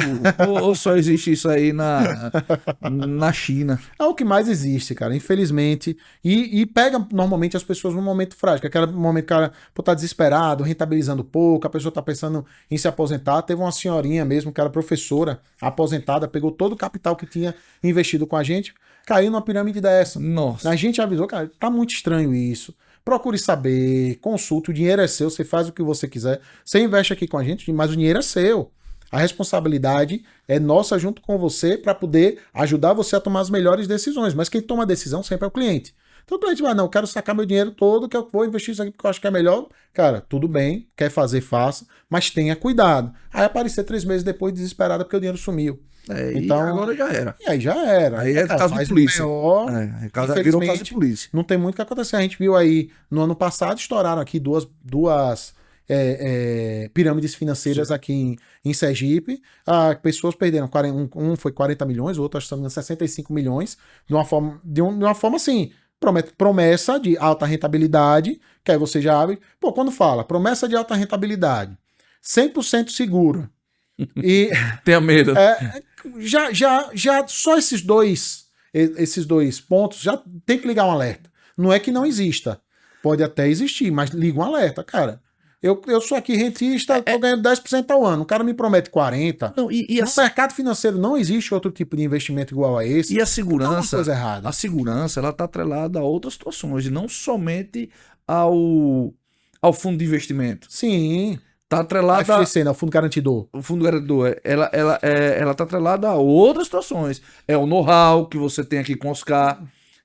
ou só existe isso aí na China? É o que mais existe, cara, infelizmente. E pega normalmente as pessoas num momento frágil, aquele momento que o cara tá desesperado, rentabilizando pouco, a pessoa tá pensando em se aposentar. Teve uma senhorinha mesmo, que era professora, aposentada, pegou todo o capital que tinha investido com a gente, caiu numa pirâmide dessa. Nossa. A gente avisou, cara, tá muito estranho isso. Procure saber, consulte, o dinheiro é seu, você faz o que você quiser. Você investe aqui com a gente, mas o dinheiro é seu. A responsabilidade é nossa junto com você para poder ajudar você a tomar as melhores decisões. Mas quem toma a decisão sempre é o cliente. Então o cliente vai, não, eu quero sacar meu dinheiro todo, que eu vou investir isso aqui porque eu acho que é melhor. Cara, tudo bem, quer fazer, faça, mas tenha cuidado. Aí aparecer 3 meses depois desesperada porque o dinheiro sumiu. Então, e agora já era. E aí já era. Aí é caso de polícia. Virou caso de polícia. Não tem muito o que acontecer. A gente viu aí, no ano passado, estouraram aqui duas pirâmides financeiras aqui em Sergipe. Pessoas perderam, um foi 40 milhões, o outro acho que 65 milhões, de uma forma assim, promessa de alta rentabilidade, que aí você já abre. Pô, quando fala promessa de alta rentabilidade, 100% seguro, e tenha medo. Já só esses dois pontos já tem que ligar um alerta. Não é que não exista. Pode até existir, mas liga um alerta, cara. Eu sou aqui rentista, tô ganhando 10% ao ano. O cara me promete 40%. Não, no mercado financeiro não existe outro tipo de investimento igual a esse. E a segurança, uma coisa errada. A segurança, ela tá atrelada a outras situações, e não somente ao fundo de investimento. Sim. Tá atrelada FGC, né? O Fundo Garantidor. O Fundo Garantidor, ela tá atrelada a outras situações. É o know-how que você tem aqui com o Oscar,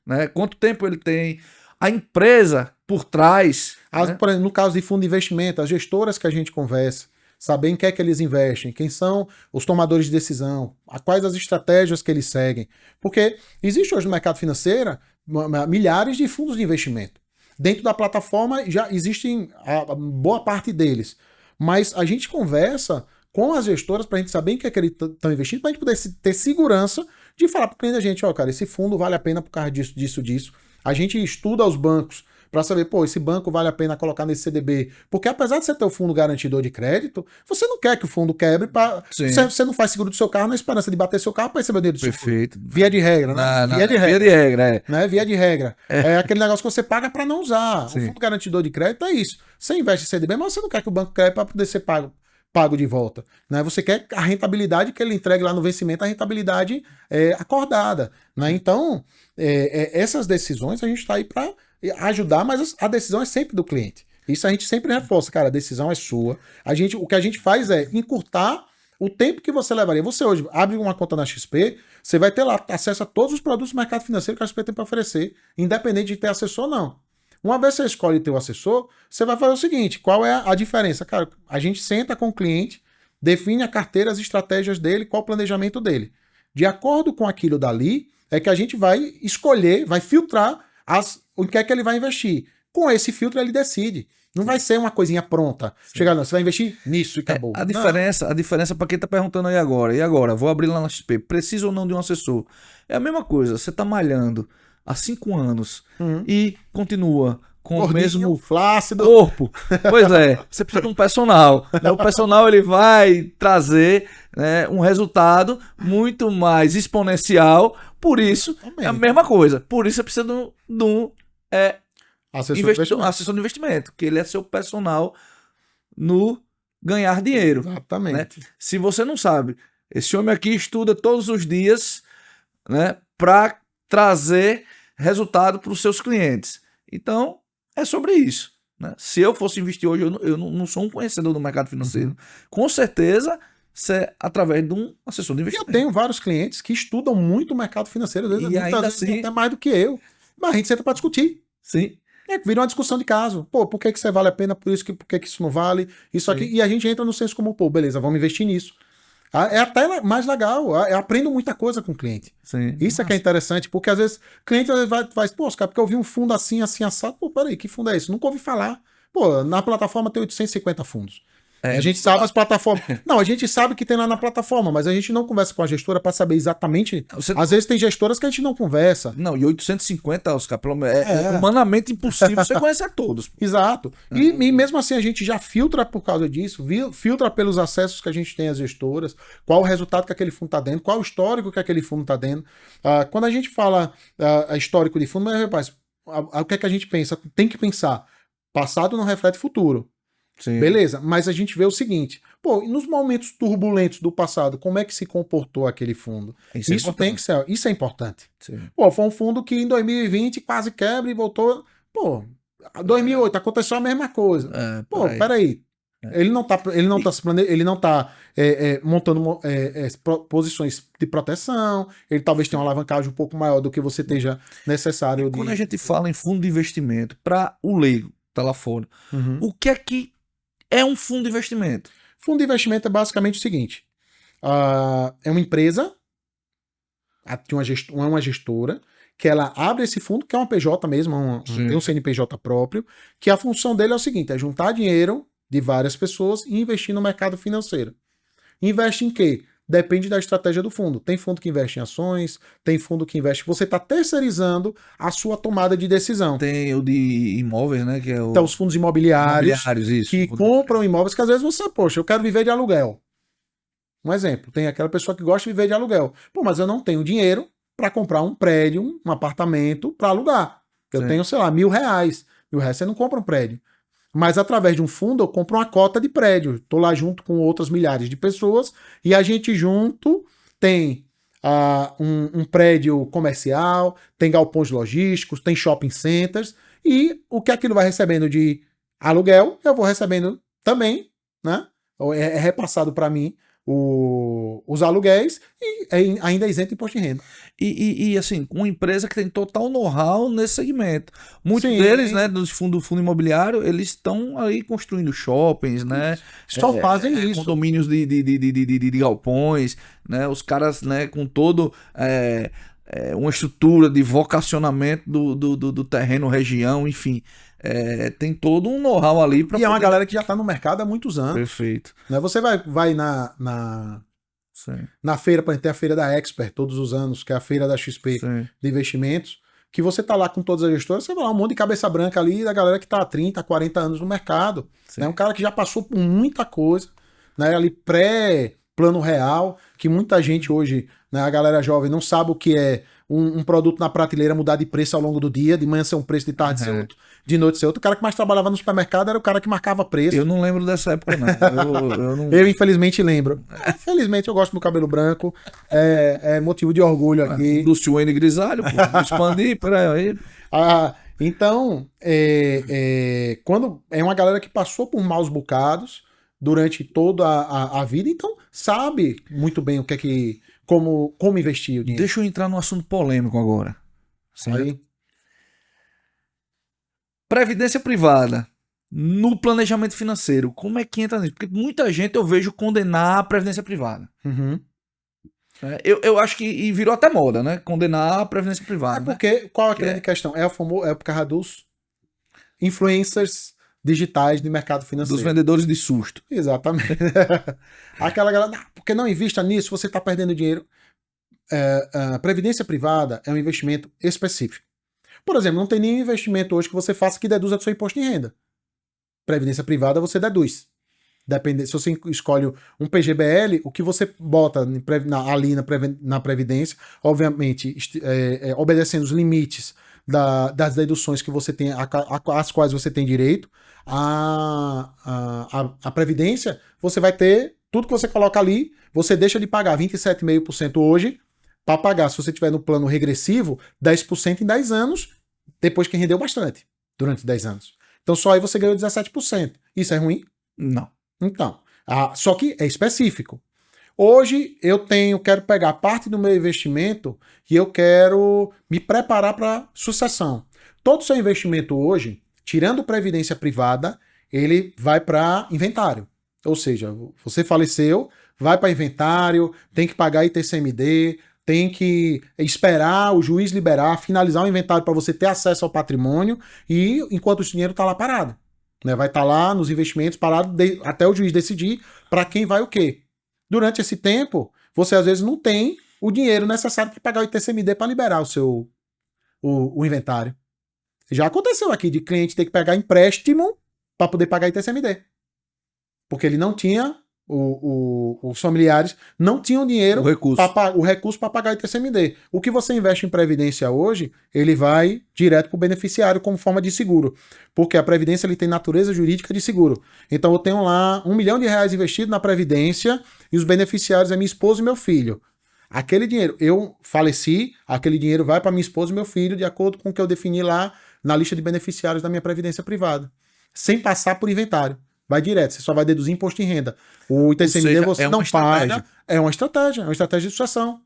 né? Quanto tempo ele tem, a empresa por trás. Né? Por exemplo, no caso de fundo de investimento, as gestoras que a gente conversa, saber em que é que eles investem, quem são os tomadores de decisão, quais as estratégias que eles seguem. Porque existe hoje no mercado financeiro milhares de fundos de investimento. Dentro da plataforma já existem a boa parte deles. Mas a gente conversa com as gestoras para a gente saber em que é que eles estão investindo, para a gente poder ter segurança de falar para o cliente da gente, cara, esse fundo vale a pena por causa disso. A gente estuda os bancos para saber, esse banco vale a pena colocar nesse CDB. Porque apesar de você ter o fundo garantidor de crédito, você não quer que o fundo quebre, você não faz seguro do seu carro na esperança de bater seu carro para receber o dinheiro do seu fundo. Perfeito. Via de regra, né? Via de regra. Né? Via de regra. É aquele negócio que você paga para não usar. Sim. O fundo garantidor de crédito é isso. Você investe em CDB, mas você não quer que o banco quebre para poder ser pago de volta. Né? Você quer a rentabilidade que ele entregue lá no vencimento, a rentabilidade acordada. Né? Então, essas decisões a gente está aí para ajudar, mas a decisão é sempre do cliente. Isso a gente sempre reforça, cara, a decisão é sua. O que a gente faz é encurtar o tempo que você levaria. Você hoje abre uma conta na XP, você vai ter lá acesso a todos os produtos do mercado financeiro que a XP tem para oferecer, independente de ter acesso ou não. Uma vez você escolhe teu assessor, você vai fazer o seguinte, qual é a diferença? Cara, a gente senta com o cliente, define a carteira, as estratégias dele, qual o planejamento dele. De acordo com aquilo dali, é que a gente vai escolher, vai filtrar o que é que ele vai investir. Com esse filtro ele decide. Não vai ser uma coisinha pronta. Chegar não, você vai investir nisso e acabou. A diferença para quem tá perguntando aí agora, e agora? Vou abrir lá na XP, preciso ou não de um assessor? É a mesma coisa, você tá malhando há 5 anos e continua com Gordinho, o mesmo flácido corpo. Pois é, você precisa de um personal. Né? O personal ele vai trazer, né, um resultado muito mais exponencial, por isso é a mesma coisa. Por isso você precisa de um assessor de investimento, que ele é seu personal no ganhar dinheiro. Exatamente. Né? Se você não sabe, esse homem aqui estuda todos os dias, né, para trazer resultado para os seus clientes. Então, é sobre isso. Né? Se eu fosse investir hoje, eu não sou um conhecedor do mercado financeiro. Com certeza, é através de um assessor de investimento. Eu tenho vários clientes que estudam muito o mercado financeiro, às vezes, e ainda assim, até mais do que eu. Mas a gente senta para discutir. Sim. Vira uma discussão de caso. Pô, por que isso vale a pena? Por que isso não vale? Isso aqui. E a gente entra no senso comum, pô, beleza, vamos investir nisso. É até mais legal. Eu aprendo muita coisa com o cliente. Sim. Isso é que é interessante, porque às vezes o cliente vai, pô, cara, porque eu vi um fundo assim, assado. Pô, peraí, que fundo é esse? Nunca ouvi falar. Pô, na plataforma tem 850 fundos. A gente sabe as plataformas. Não, a gente sabe que tem lá na plataforma, mas a gente não conversa com a gestora para saber exatamente. Às vezes tem gestoras que a gente não conversa. Não, e 850, Oscar, é humanamente impossível você conhecer todos. Exato. E mesmo assim a gente já filtra por causa disso, filtra pelos acessos que a gente tem às gestoras, qual o resultado que aquele fundo está dando, qual o histórico que aquele fundo está dando. Quando a gente fala histórico de fundo, mas rapaz, o que é que a gente pensa? Tem que pensar. Passado não reflete futuro. Sim. Beleza, mas a gente vê o seguinte, pô, nos momentos turbulentos do passado, como é que se comportou aquele fundo? Isso tem que ser, isso é importante. Sim. Pô, foi um fundo que em 2020 quase quebra e voltou, pô, 2008 aconteceu a mesma coisa. Pô, peraí. Ele não tá montando posições de proteção, ele talvez tenha uma alavancagem um pouco maior do que você esteja necessário. Quando a gente fala em fundo de investimento, para o leigo, tá lá fora, o que é um fundo de investimento? Fundo de investimento é basicamente o seguinte: é uma empresa, uma gestora, que ela abre esse fundo, que é uma PJ mesmo, tem um CNPJ próprio, que a função dele é o seguinte: é juntar dinheiro de várias pessoas e investir no mercado financeiro. Investe em quê? Depende da estratégia do fundo. Tem fundo que investe em ações, tem fundo que investe. Você está terceirizando a sua tomada de decisão. Tem o de imóveis, né? Que é então, os fundos imobiliários isso, que compram imóveis que às vezes você, poxa, eu quero viver de aluguel. Um exemplo, tem aquela pessoa que gosta de viver de aluguel. Pô, mas eu não tenho dinheiro para comprar um prédio, um apartamento para alugar. Eu tenho, sei lá, R$1.000. R$1.000 você não compra um prédio. Mas através de um fundo eu compro uma cota de prédio. Estou lá junto com outras milhares de pessoas e a gente junto tem um prédio comercial, tem galpões logísticos, tem shopping centers e o que aquilo vai recebendo de aluguel eu vou recebendo também, né? É repassado para mim os aluguéis e ainda é isento de imposto de renda. E assim, uma empresa que tem total know-how nesse segmento. Muitos deles, né, dos fundo imobiliário, eles estão aí construindo shoppings, né? Só fazem isso. Condomínios de galpões, né? Os caras, né, com todo uma estrutura de vocacionamento do terreno, região, enfim. Tem todo um know-how ali. E é uma galera que já está no mercado há muitos anos. Perfeito. Né? Você vai na feira, por exemplo, tem a feira da Expert todos os anos, que é a feira da XP de investimentos, que você tá lá com todas as gestoras, você vai lá um monte de cabeça branca ali da galera que tá há 30, 40 anos no mercado. Né? Um cara que já passou por muita coisa, né? Ali pré-plano real, que muita gente hoje, né, a galera jovem não sabe o que é um produto na prateleira mudar de preço ao longo do dia, de manhã ser um preço, de tarde ser outro, de noite ser outro. O cara que mais trabalhava no supermercado era o cara que marcava preço. Eu não lembro dessa época, não. Eu infelizmente lembro. Infelizmente eu gosto do cabelo branco, é motivo de orgulho aqui. Bruce Wayne grisalho, pô, expandir, peraí. Então, quando é uma galera que passou por maus bocados durante toda a vida, então sabe muito bem o que é que como investir o dinheiro. Deixa eu entrar num assunto polêmico agora. Aí. Previdência privada. No planejamento financeiro, como é que entra nisso? Porque muita gente eu vejo condenar a previdência privada. Uhum. Eu acho que e virou até moda, né? Condenar a previdência privada. Porque, qual é a grande questão? É por causa dos influencers digitais de mercado Dos financeiro. vendedores de susto. Exatamente. Aquela galera, "Não, porque não invista nisso, você está perdendo dinheiro." A previdência privada é um investimento específico. Por exemplo, não tem nenhum investimento hoje que você faça que deduza do seu imposto de renda. Previdência privada você deduz. Depende, se você escolhe um PGBL, o que você bota ali na Previdência, obviamente, obedecendo os limites das deduções que você tem, às quais você tem direito, a Previdência, você vai ter tudo que você coloca ali, você deixa de pagar 27,5% hoje, para pagar, se você tiver no plano regressivo, 10% em 10 anos, depois que rendeu bastante, durante 10 anos. Então só aí você ganhou 17%. Isso é ruim? Não. Então, só que é específico. Hoje eu quero pegar parte do meu investimento e eu quero me preparar para sucessão. Todo seu investimento hoje, tirando previdência privada, ele vai para inventário. Ou seja, você faleceu, vai para inventário, tem que pagar ITCMD, tem que esperar o juiz liberar, finalizar o inventário para você ter acesso ao patrimônio e enquanto o dinheiro está lá parado. Né? Vai estar lá nos investimentos parado até o juiz decidir para quem vai o quê. Durante esse tempo, você às vezes não tem o dinheiro necessário para pagar o ITCMD para liberar o inventário. Já aconteceu aqui de cliente ter que pegar empréstimo para poder pagar ITCMD. Porque ele não tinha, os familiares não tinham dinheiro, o recurso para pagar ITCMD. O que você investe em previdência hoje, ele vai direto para o beneficiário como forma de seguro. Porque a previdência ele tem natureza jurídica de seguro. Então eu tenho lá R$1 milhão investido na previdência e os beneficiários é minha esposa e meu filho. Aquele dinheiro, eu faleci, aquele dinheiro vai para minha esposa e meu filho de acordo com o que eu defini lá na lista de beneficiários da minha previdência privada. Sem passar por inventário. Vai direto, você só vai deduzir imposto de renda. O ITCMD você não paga. É uma estratégia de sucessão.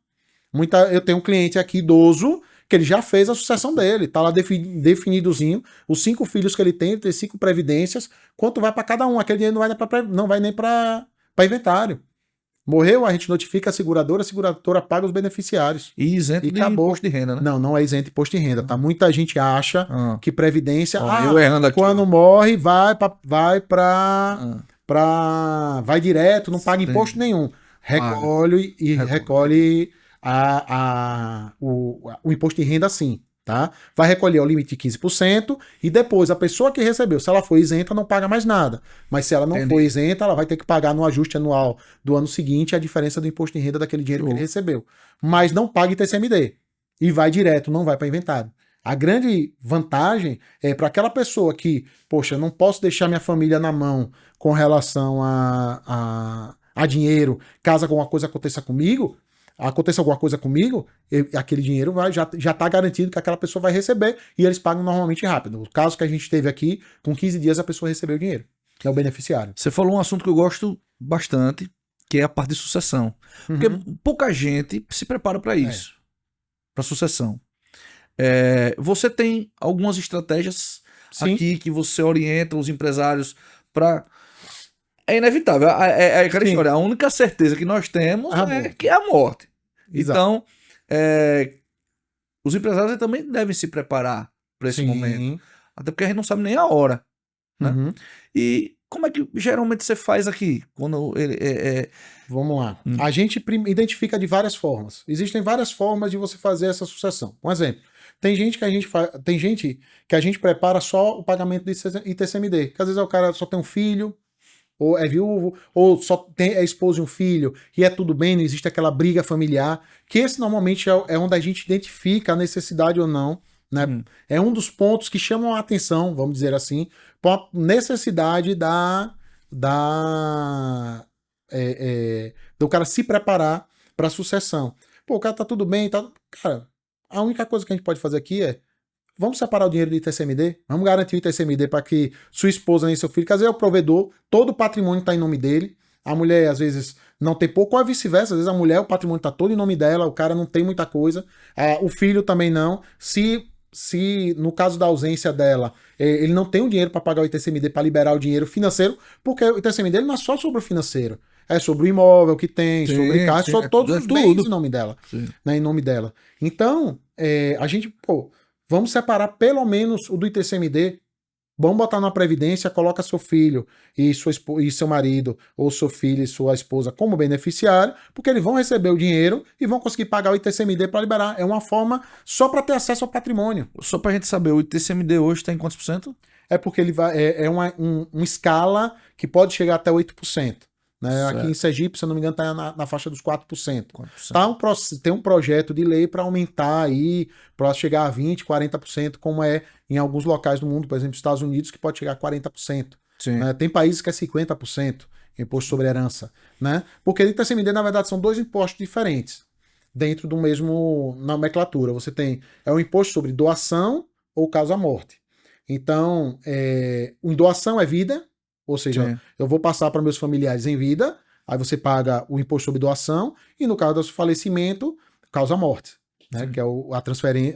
Eu tenho um cliente aqui idoso que ele já fez a sucessão dele, tá lá definidozinho, os 5 filhos que ele tem 5 previdências, quanto vai para cada um. Aquele dinheiro não vai nem para inventário. Morreu, a gente notifica a seguradora paga os beneficiários. E isento de imposto de renda, né? Não é isento de imposto de renda, tá? Muita gente acha que previdência, eu errando aqui, quando morre, vai direto, não paga imposto nenhum. Recolhe o imposto de renda sim, tá? Vai recolher o limite de 15% e depois a pessoa que recebeu, se ela for isenta, não paga mais nada. Mas se ela não for isenta, ela vai ter que pagar no ajuste anual do ano seguinte a diferença do imposto de renda daquele dinheiro que ele recebeu. Mas não paga ITCMD. E vai direto, não vai para inventário. A grande vantagem é para aquela pessoa que, poxa, não posso deixar minha família na mão com relação a dinheiro, caso alguma coisa aconteça alguma coisa comigo, aquele dinheiro já está garantido que aquela pessoa vai receber e eles pagam normalmente rápido. O caso que a gente teve aqui, com 15 dias a pessoa recebeu o dinheiro, que é o beneficiário. Você falou um assunto que eu gosto bastante, que é a parte de sucessão. Porque pouca gente se prepara para isso, para sucessão. Você tem algumas estratégias aqui que você orienta os empresários para... É inevitável, é aquela história. A única certeza que nós temos é que é a morte. Exato. Então, os empresários também devem se preparar para esse momento. Até porque a gente não sabe nem a hora. Né? E como é que geralmente você faz aqui? Quando Vamos lá. A gente identifica de várias formas. Existem várias formas de você fazer essa sucessão. Um exemplo. Tem gente que a gente prepara só o pagamento do ITCMD. Que às vezes o cara só tem um filho, ou é viúvo, ou só é esposo e um filho, e é tudo bem, não existe aquela briga familiar, que esse normalmente é onde a gente identifica a necessidade ou não, né? É um dos pontos que chamam a atenção, vamos dizer assim, para a necessidade do cara se preparar para a sucessão. Pô, o cara tá tudo bem, tá... Cara, a única coisa que a gente pode fazer aqui é vamos separar o dinheiro do ITCMD, vamos garantir o ITCMD para que sua esposa nem seu filho, que às vezes é o provedor, todo o patrimônio está em nome dele, a mulher às vezes não tem pouco, ou vice-versa, às vezes a mulher, o patrimônio está todo em nome dela, o cara não tem muita coisa, o filho também não. Se se no caso da ausência dela, ele não tem o dinheiro para pagar o ITCMD, para liberar o dinheiro financeiro, porque o ITCMD ele não é só sobre o financeiro, é sobre o imóvel que tem, Sim, sobre casa, sim, sobre todos os tudo. bens em nome dela, Sim. né, em nome dela. Então, a gente, vamos separar pelo menos o do ITCMD. Vamos botar na previdência, coloca seu filho e seu marido, ou seu filho e sua esposa como beneficiário, porque eles vão receber o dinheiro e vão conseguir pagar o ITCMD para liberar. É uma forma só para ter acesso ao patrimônio. Só pra gente saber, o ITCMD hoje está em quantos por cento? É porque ele vai, é uma escala que pode chegar até 8%. Né? Aqui em Sergipe, se eu não me engano, está na faixa dos 4%. 4%. Tá tem um projeto de lei para aumentar aí, para chegar a 20%, 40%, como é em alguns locais do mundo, por exemplo, Estados Unidos, que pode chegar a 40%. Né? Tem países que é 50% imposto sobre herança. Né? Porque o ITCMD, na verdade, são dois impostos diferentes dentro do mesmo nomenclatura. Você tem o imposto sobre doação ou causa-morte. Então, em doação é vida, ou seja, eu vou passar para meus familiares em vida, aí você paga o imposto sobre doação, e no caso do falecimento, causa-morte, né? Que é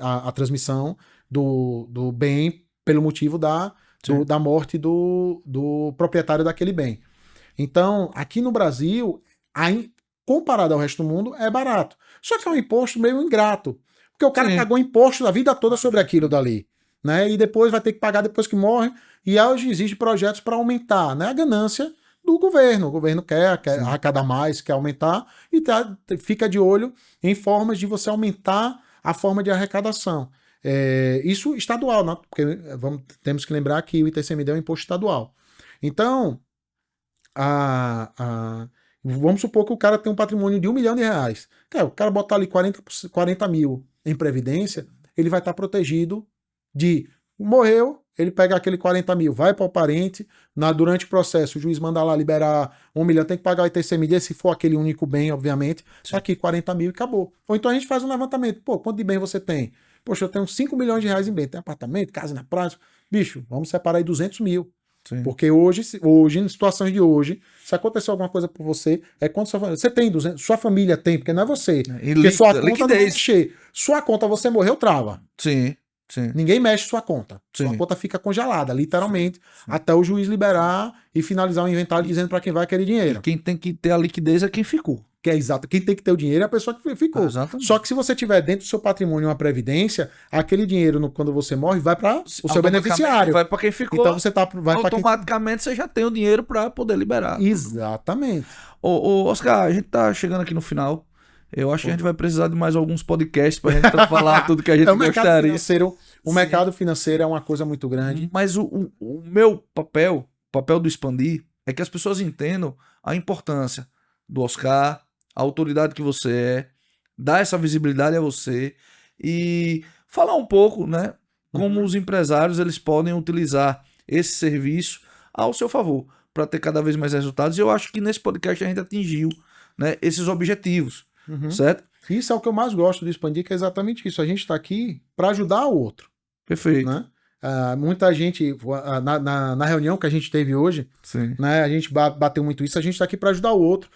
a transmissão do bem pelo motivo da morte do proprietário daquele bem. Então, aqui no Brasil, comparado ao resto do mundo, é barato. Só que é um imposto meio ingrato, porque o cara pagou imposto a vida toda sobre aquilo dali. Né? E depois vai ter que pagar depois que morre. E hoje existem projetos para aumentar, né, a ganância do governo. O governo quer arrecadar mais, quer aumentar, e fica de olho em formas de você aumentar a forma de arrecadação. Isso estadual, né? Porque temos que lembrar que o ITCMD é um imposto estadual. Então, vamos supor que o cara tem um patrimônio de R$1 milhão. Cara, o cara botar ali 40 mil em previdência, ele vai estar protegido de morreu, ele pega aquele 40 mil, vai para o parente, durante o processo o juiz manda lá liberar 1 milhão, tem que pagar o ITCMD, se for aquele único bem, obviamente, só que 40 mil e acabou. Ou então a gente faz um levantamento, quanto de bem você tem? Poxa, eu tenho 5 milhões de reais em bem, tem apartamento, casa na praia, bicho, vamos separar aí 200 mil. Sim. Porque hoje, em situações de hoje, se acontecer alguma coisa por você, quando você tem 200, sua família tem, porque não é você. Porque sua conta não vai mexer. Sua conta, você morreu, trava. Sim. Ninguém mexe sua conta. Sua conta fica congelada, literalmente, até o juiz liberar e finalizar o inventário dizendo para quem vai aquele dinheiro. E quem tem que ter a liquidez é quem ficou. Que é exato. Quem tem que ter o dinheiro é a pessoa que ficou. Exatamente. Só que se você tiver dentro do seu patrimônio uma previdência, aquele dinheiro, quando você morre, vai para o seu beneficiário. Vai para quem ficou. Então você automaticamente você já tem o dinheiro para poder liberar. Exatamente. Oscar, a gente tá chegando aqui no final. Eu acho que a gente vai precisar de mais alguns podcasts pra gente falar tudo que a gente gostaria. O mercado financeiro é uma coisa muito grande. Mas o meu papel, o papel do Expandir, é que as pessoas entendam a importância do Oscar, a autoridade que você é, dar essa visibilidade a você e falar um pouco, né, como os empresários eles podem utilizar esse serviço ao seu favor para ter cada vez mais resultados. E eu acho que nesse podcast a gente atingiu, né, esses objetivos. Certo? Isso é o que eu mais gosto do Expandir, que é exatamente isso. A gente está aqui para ajudar o outro. Perfeito. Né? Muita gente, na reunião que a gente teve hoje, né, a gente bateu muito isso, a gente está aqui para ajudar o outro.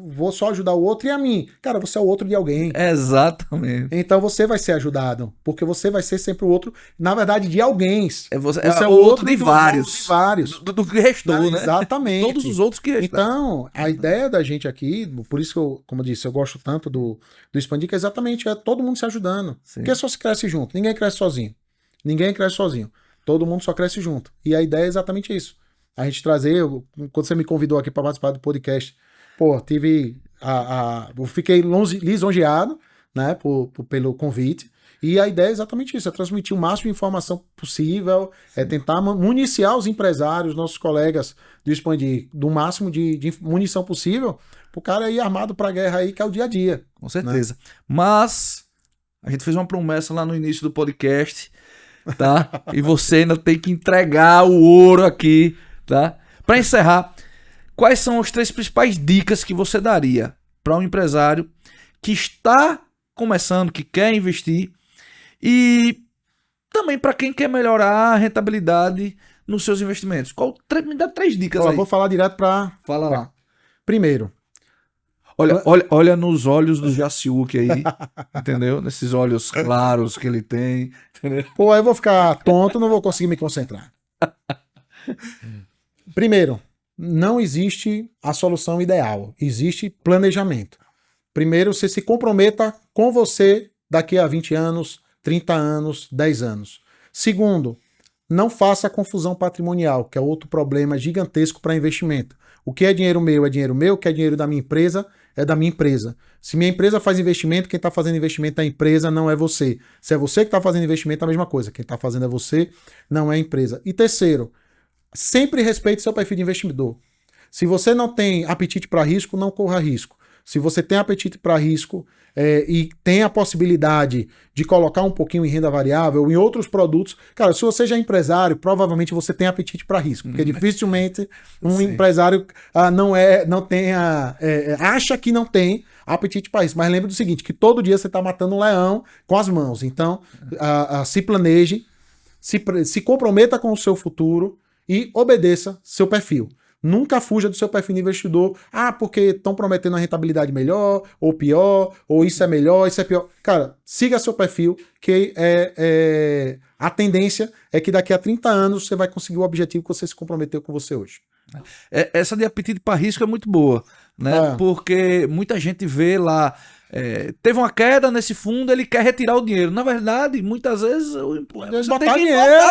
Vou só ajudar o outro e a mim. Cara, você é o outro de alguém. Exatamente. Então você vai ser ajudado, porque você vai ser sempre o outro, na verdade, de alguém. Você é o outro de vários. Do que restou, né? Exatamente. Todos os outros que restaram. Então, a ideia da gente aqui, por isso que eu, como eu disse, eu gosto tanto do Expandir, que é exatamente todo mundo se ajudando. Sim. Porque só se cresce junto, ninguém cresce sozinho. Todo mundo só cresce junto. E a ideia é exatamente isso. A gente trazer, quando você me convidou aqui para participar do podcast, eu fiquei lisonjeado, né, pelo convite. E a ideia é exatamente isso, é transmitir o máximo de informação possível, é tentar municiar os empresários, nossos colegas do Expandir, do máximo de munição possível, pro cara ir armado pra guerra aí, que é o dia a dia. Com certeza. Né? Mas a gente fez uma promessa lá no início do podcast, tá? E você ainda tem que entregar o ouro aqui, tá? Para encerrar, quais são as 3 principais dicas que você daria para um empresário que está começando, que quer investir, e também para quem quer melhorar a rentabilidade nos seus investimentos? Me dá 3 dicas aí. Eu vou falar direto para... Fala lá. Primeiro, Olha nos olhos do Jaciuque aí, entendeu? Nesses olhos claros que ele tem, entendeu? Pô, aí eu vou ficar tonto, não vou conseguir me concentrar. Primeiro, não existe a solução ideal. Existe planejamento. Primeiro, você se comprometa com você daqui a 20 anos, 30 anos, 10 anos. Segundo, não faça confusão patrimonial, que é outro problema gigantesco para investimento. O que é dinheiro meu é dinheiro meu, o que é dinheiro da minha empresa é da minha empresa. Se minha empresa faz investimento, quem está fazendo investimento é a empresa, não é você. Se é você que está fazendo investimento, é a mesma coisa. Quem está fazendo é você, não é a empresa. E terceiro, sempre respeite seu perfil de investidor. Se você não tem apetite para risco, não corra risco. Se você tem apetite para risco e tem a possibilidade de colocar um pouquinho em renda variável, em outros produtos, cara, se você já é empresário, provavelmente você tem apetite para risco, porque dificilmente um empresário acha que não tem apetite para risco. Mas lembre do seguinte, que todo dia você está matando um leão com as mãos. Então, se planeje, se comprometa com o seu futuro e obedeça seu perfil. Nunca fuja do seu perfil de investidor. Porque estão prometendo uma rentabilidade melhor, ou pior, ou isso é melhor, isso é pior. Cara, siga seu perfil, que a tendência é que daqui a 30 anos você vai conseguir o objetivo que você se comprometeu com você hoje. Essa de apetite para risco é muito boa, né? Porque muita gente vê lá, teve uma queda nesse fundo, ele quer retirar o dinheiro. Na verdade, muitas vezes você tem que botar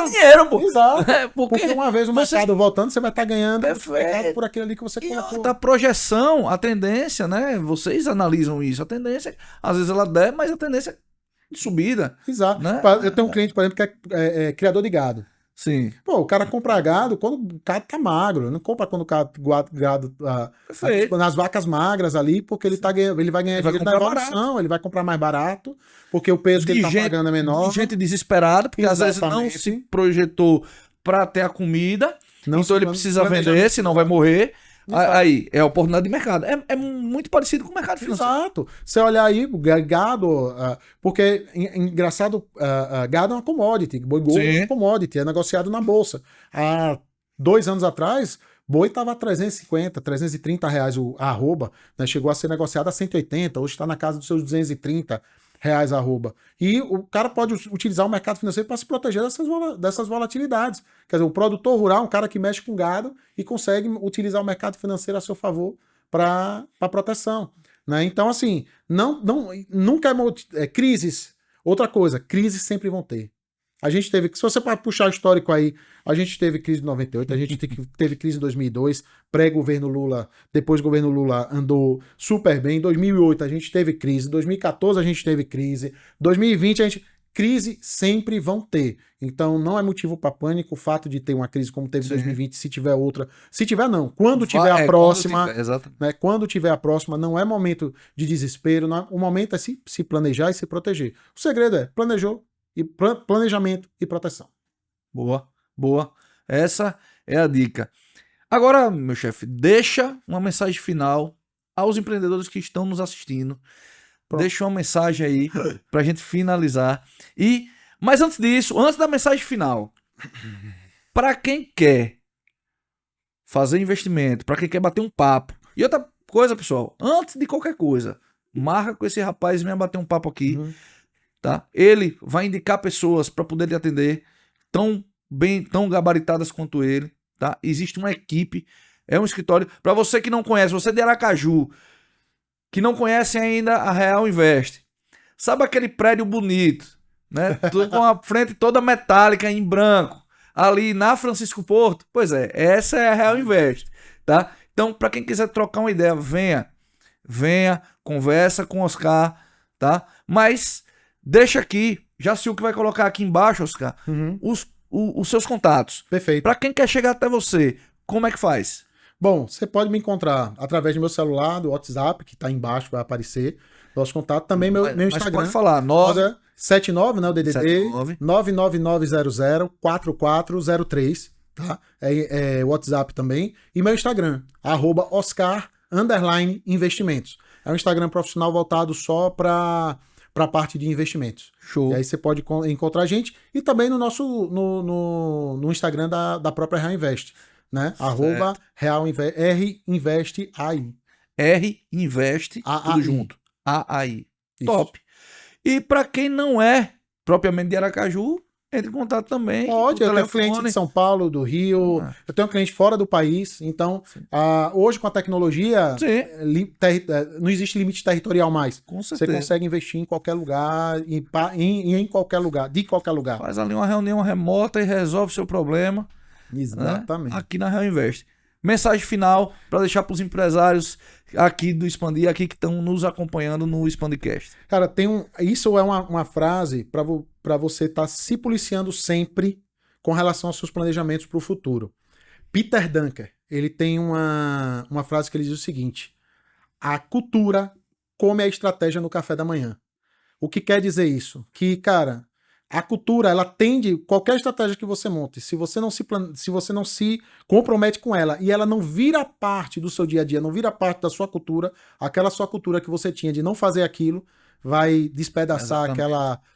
dinheiro, pô. Exato. Porque uma vez o mercado voltando, você vai estar ganhando por aquilo ali que você colocou. A projeção, a tendência, né? Vocês analisam isso. A tendência, às vezes ela der, mas a tendência é de subida. Exato. Né? Eu tenho um cliente, por exemplo, que é criador de gado. Sim. Pô, o cara compra gado quando o gado tá magro. Não compra quando o gado nas vacas magras ali, porque ele vai ganhar dinheiro na evolução, ele vai comprar mais barato, porque o peso que ele tá pagando é menor. Gente desesperada, porque às vezes não se projetou para ter a comida, então ele precisa vender, senão vai morrer. Aí, é a oportunidade de mercado. É muito parecido com o mercado financeiro. Exato. Você olhar aí, gado, porque, engraçado, gado é uma commodity, boi gordo é uma commodity, é negociado na bolsa. Há 2 anos atrás, boi estava a 350, 330 reais a arroba, né? Chegou a ser negociado a 180, hoje está na casa dos seus 230 reais a arroba. E o cara pode utilizar o mercado financeiro para se proteger dessas volatilidades. Quer dizer, o produtor rural é um cara que mexe com gado e consegue utilizar o mercado financeiro a seu favor para proteção. Né? Então, assim, nunca crises. Outra coisa, crises sempre vão ter. A gente teve, se você puxar o histórico aí, a gente teve crise em 98, a gente teve crise em 2002, pré-governo Lula, depois governo Lula andou super bem, em 2008 a gente teve crise, em 2014 a gente teve crise, 2020 crise sempre vão ter. Então não é motivo para pânico o fato de ter uma crise como teve em 2020, se tiver outra. Se tiver não, quando tiver a próxima, quando tiver a próxima, não é momento de desespero, o momento é se planejar e se proteger. O segredo é planejou, e planejamento e proteção. Boa. Essa é a dica. Agora, meu chefe, deixa uma mensagem final aos empreendedores que estão nos assistindo. Pronto. Deixa uma mensagem aí pra gente finalizar. Mas antes disso, antes da mensagem final, para quem quer fazer investimento, para quem quer bater um papo. E outra coisa, pessoal, antes de qualquer coisa, marca com esse rapaz e venha bater um papo aqui. Tá? Ele vai indicar pessoas para poder lhe atender tão gabaritadas quanto ele, tá? Existe uma equipe, é um escritório. Para você que não conhece, você de Aracaju, que não conhece ainda a Real Invest, sabe aquele prédio bonito, né? Tudo com a frente toda metálica em branco, ali na Francisco Porto? Pois é, essa é a Real Invest, tá? Então, para quem quiser trocar uma ideia, venha, conversa com o Oscar, tá? Mas deixa aqui, Jaciuque vai colocar aqui embaixo, Oscar, os seus contatos. Perfeito. Para quem quer chegar até você, como é que faz? Bom, você pode me encontrar através do meu celular, do WhatsApp, que está embaixo, vai aparecer. Nosso contato. Também meu Instagram. Pode falar, 79, né, o DDD, 999004403, tá? É WhatsApp também. E meu Instagram, @Oscar_Investimentos. É um Instagram profissional voltado só para a parte de investimentos. Show. E aí você pode encontrar a gente e também no nosso no Instagram da própria Real Invest, né? @ReinvestAI. R Invest, tudo AAI. junto. AAI. Isso. Top. E para quem não é propriamente de Aracaju, entre em contato também. Pode, eu tenho cliente de São Paulo, do Rio, eu tenho cliente fora do país, então hoje com a tecnologia não existe limite territorial mais. Com certeza. Você consegue investir em qualquer lugar, em qualquer lugar, de qualquer lugar. Faz ali uma reunião remota e resolve o seu problema. Exatamente. Né? Aqui na Real Invest. Mensagem final para deixar para os empresários aqui do Expandir, aqui que estão nos acompanhando no Expandicast. Cara, isso é uma frase para você estar se policiando sempre com relação aos seus planejamentos para o futuro. Peter Drucker, ele tem uma frase que ele diz o seguinte: a cultura come a estratégia no café da manhã. O que quer dizer isso? Que, cara, a cultura, ela tende, qualquer estratégia que você monte, se você não se compromete com ela e ela não vira parte do seu dia a dia, não vira parte da sua cultura, aquela sua cultura que você tinha de não fazer aquilo, vai despedaçar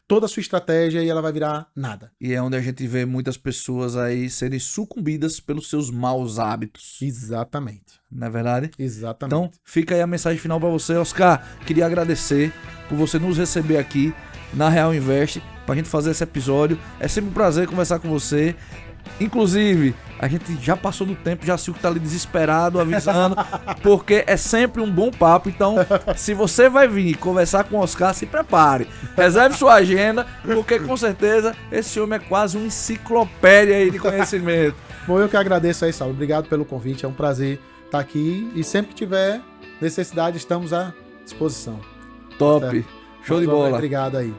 toda a sua estratégia e ela vai virar nada. E é onde a gente vê muitas pessoas aí serem sucumbidas pelos seus maus hábitos. Exatamente. Não é verdade? Exatamente. Então, fica aí a mensagem final para você. Oscar, queria agradecer por você nos receber aqui na Real Invest, pra gente fazer esse episódio. É sempre um prazer conversar com você. Inclusive, a gente já passou do tempo, já Silvio tá ali desesperado, avisando, porque é sempre um bom papo. Então, se você vai vir conversar com o Oscar, se prepare. Reserve sua agenda, porque com certeza esse homem é quase uma enciclopédia aí de conhecimento. Bom, eu que agradeço aí, Saulo. Obrigado pelo convite. É um prazer estar aqui. E sempre que tiver necessidade, estamos à disposição. Top. Certo? Show de bola. Obrigado aí.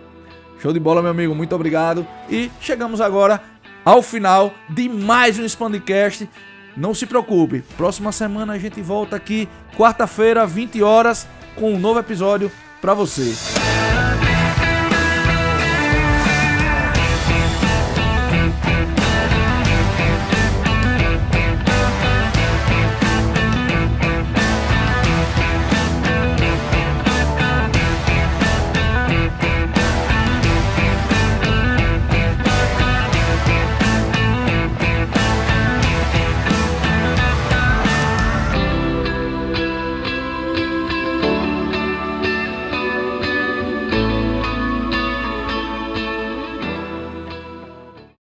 Show de bola, meu amigo. Muito obrigado. E chegamos agora ao final de mais um Expandicast. Não se preocupe. Próxima semana a gente volta aqui, quarta-feira, 20 horas, com um novo episódio para você.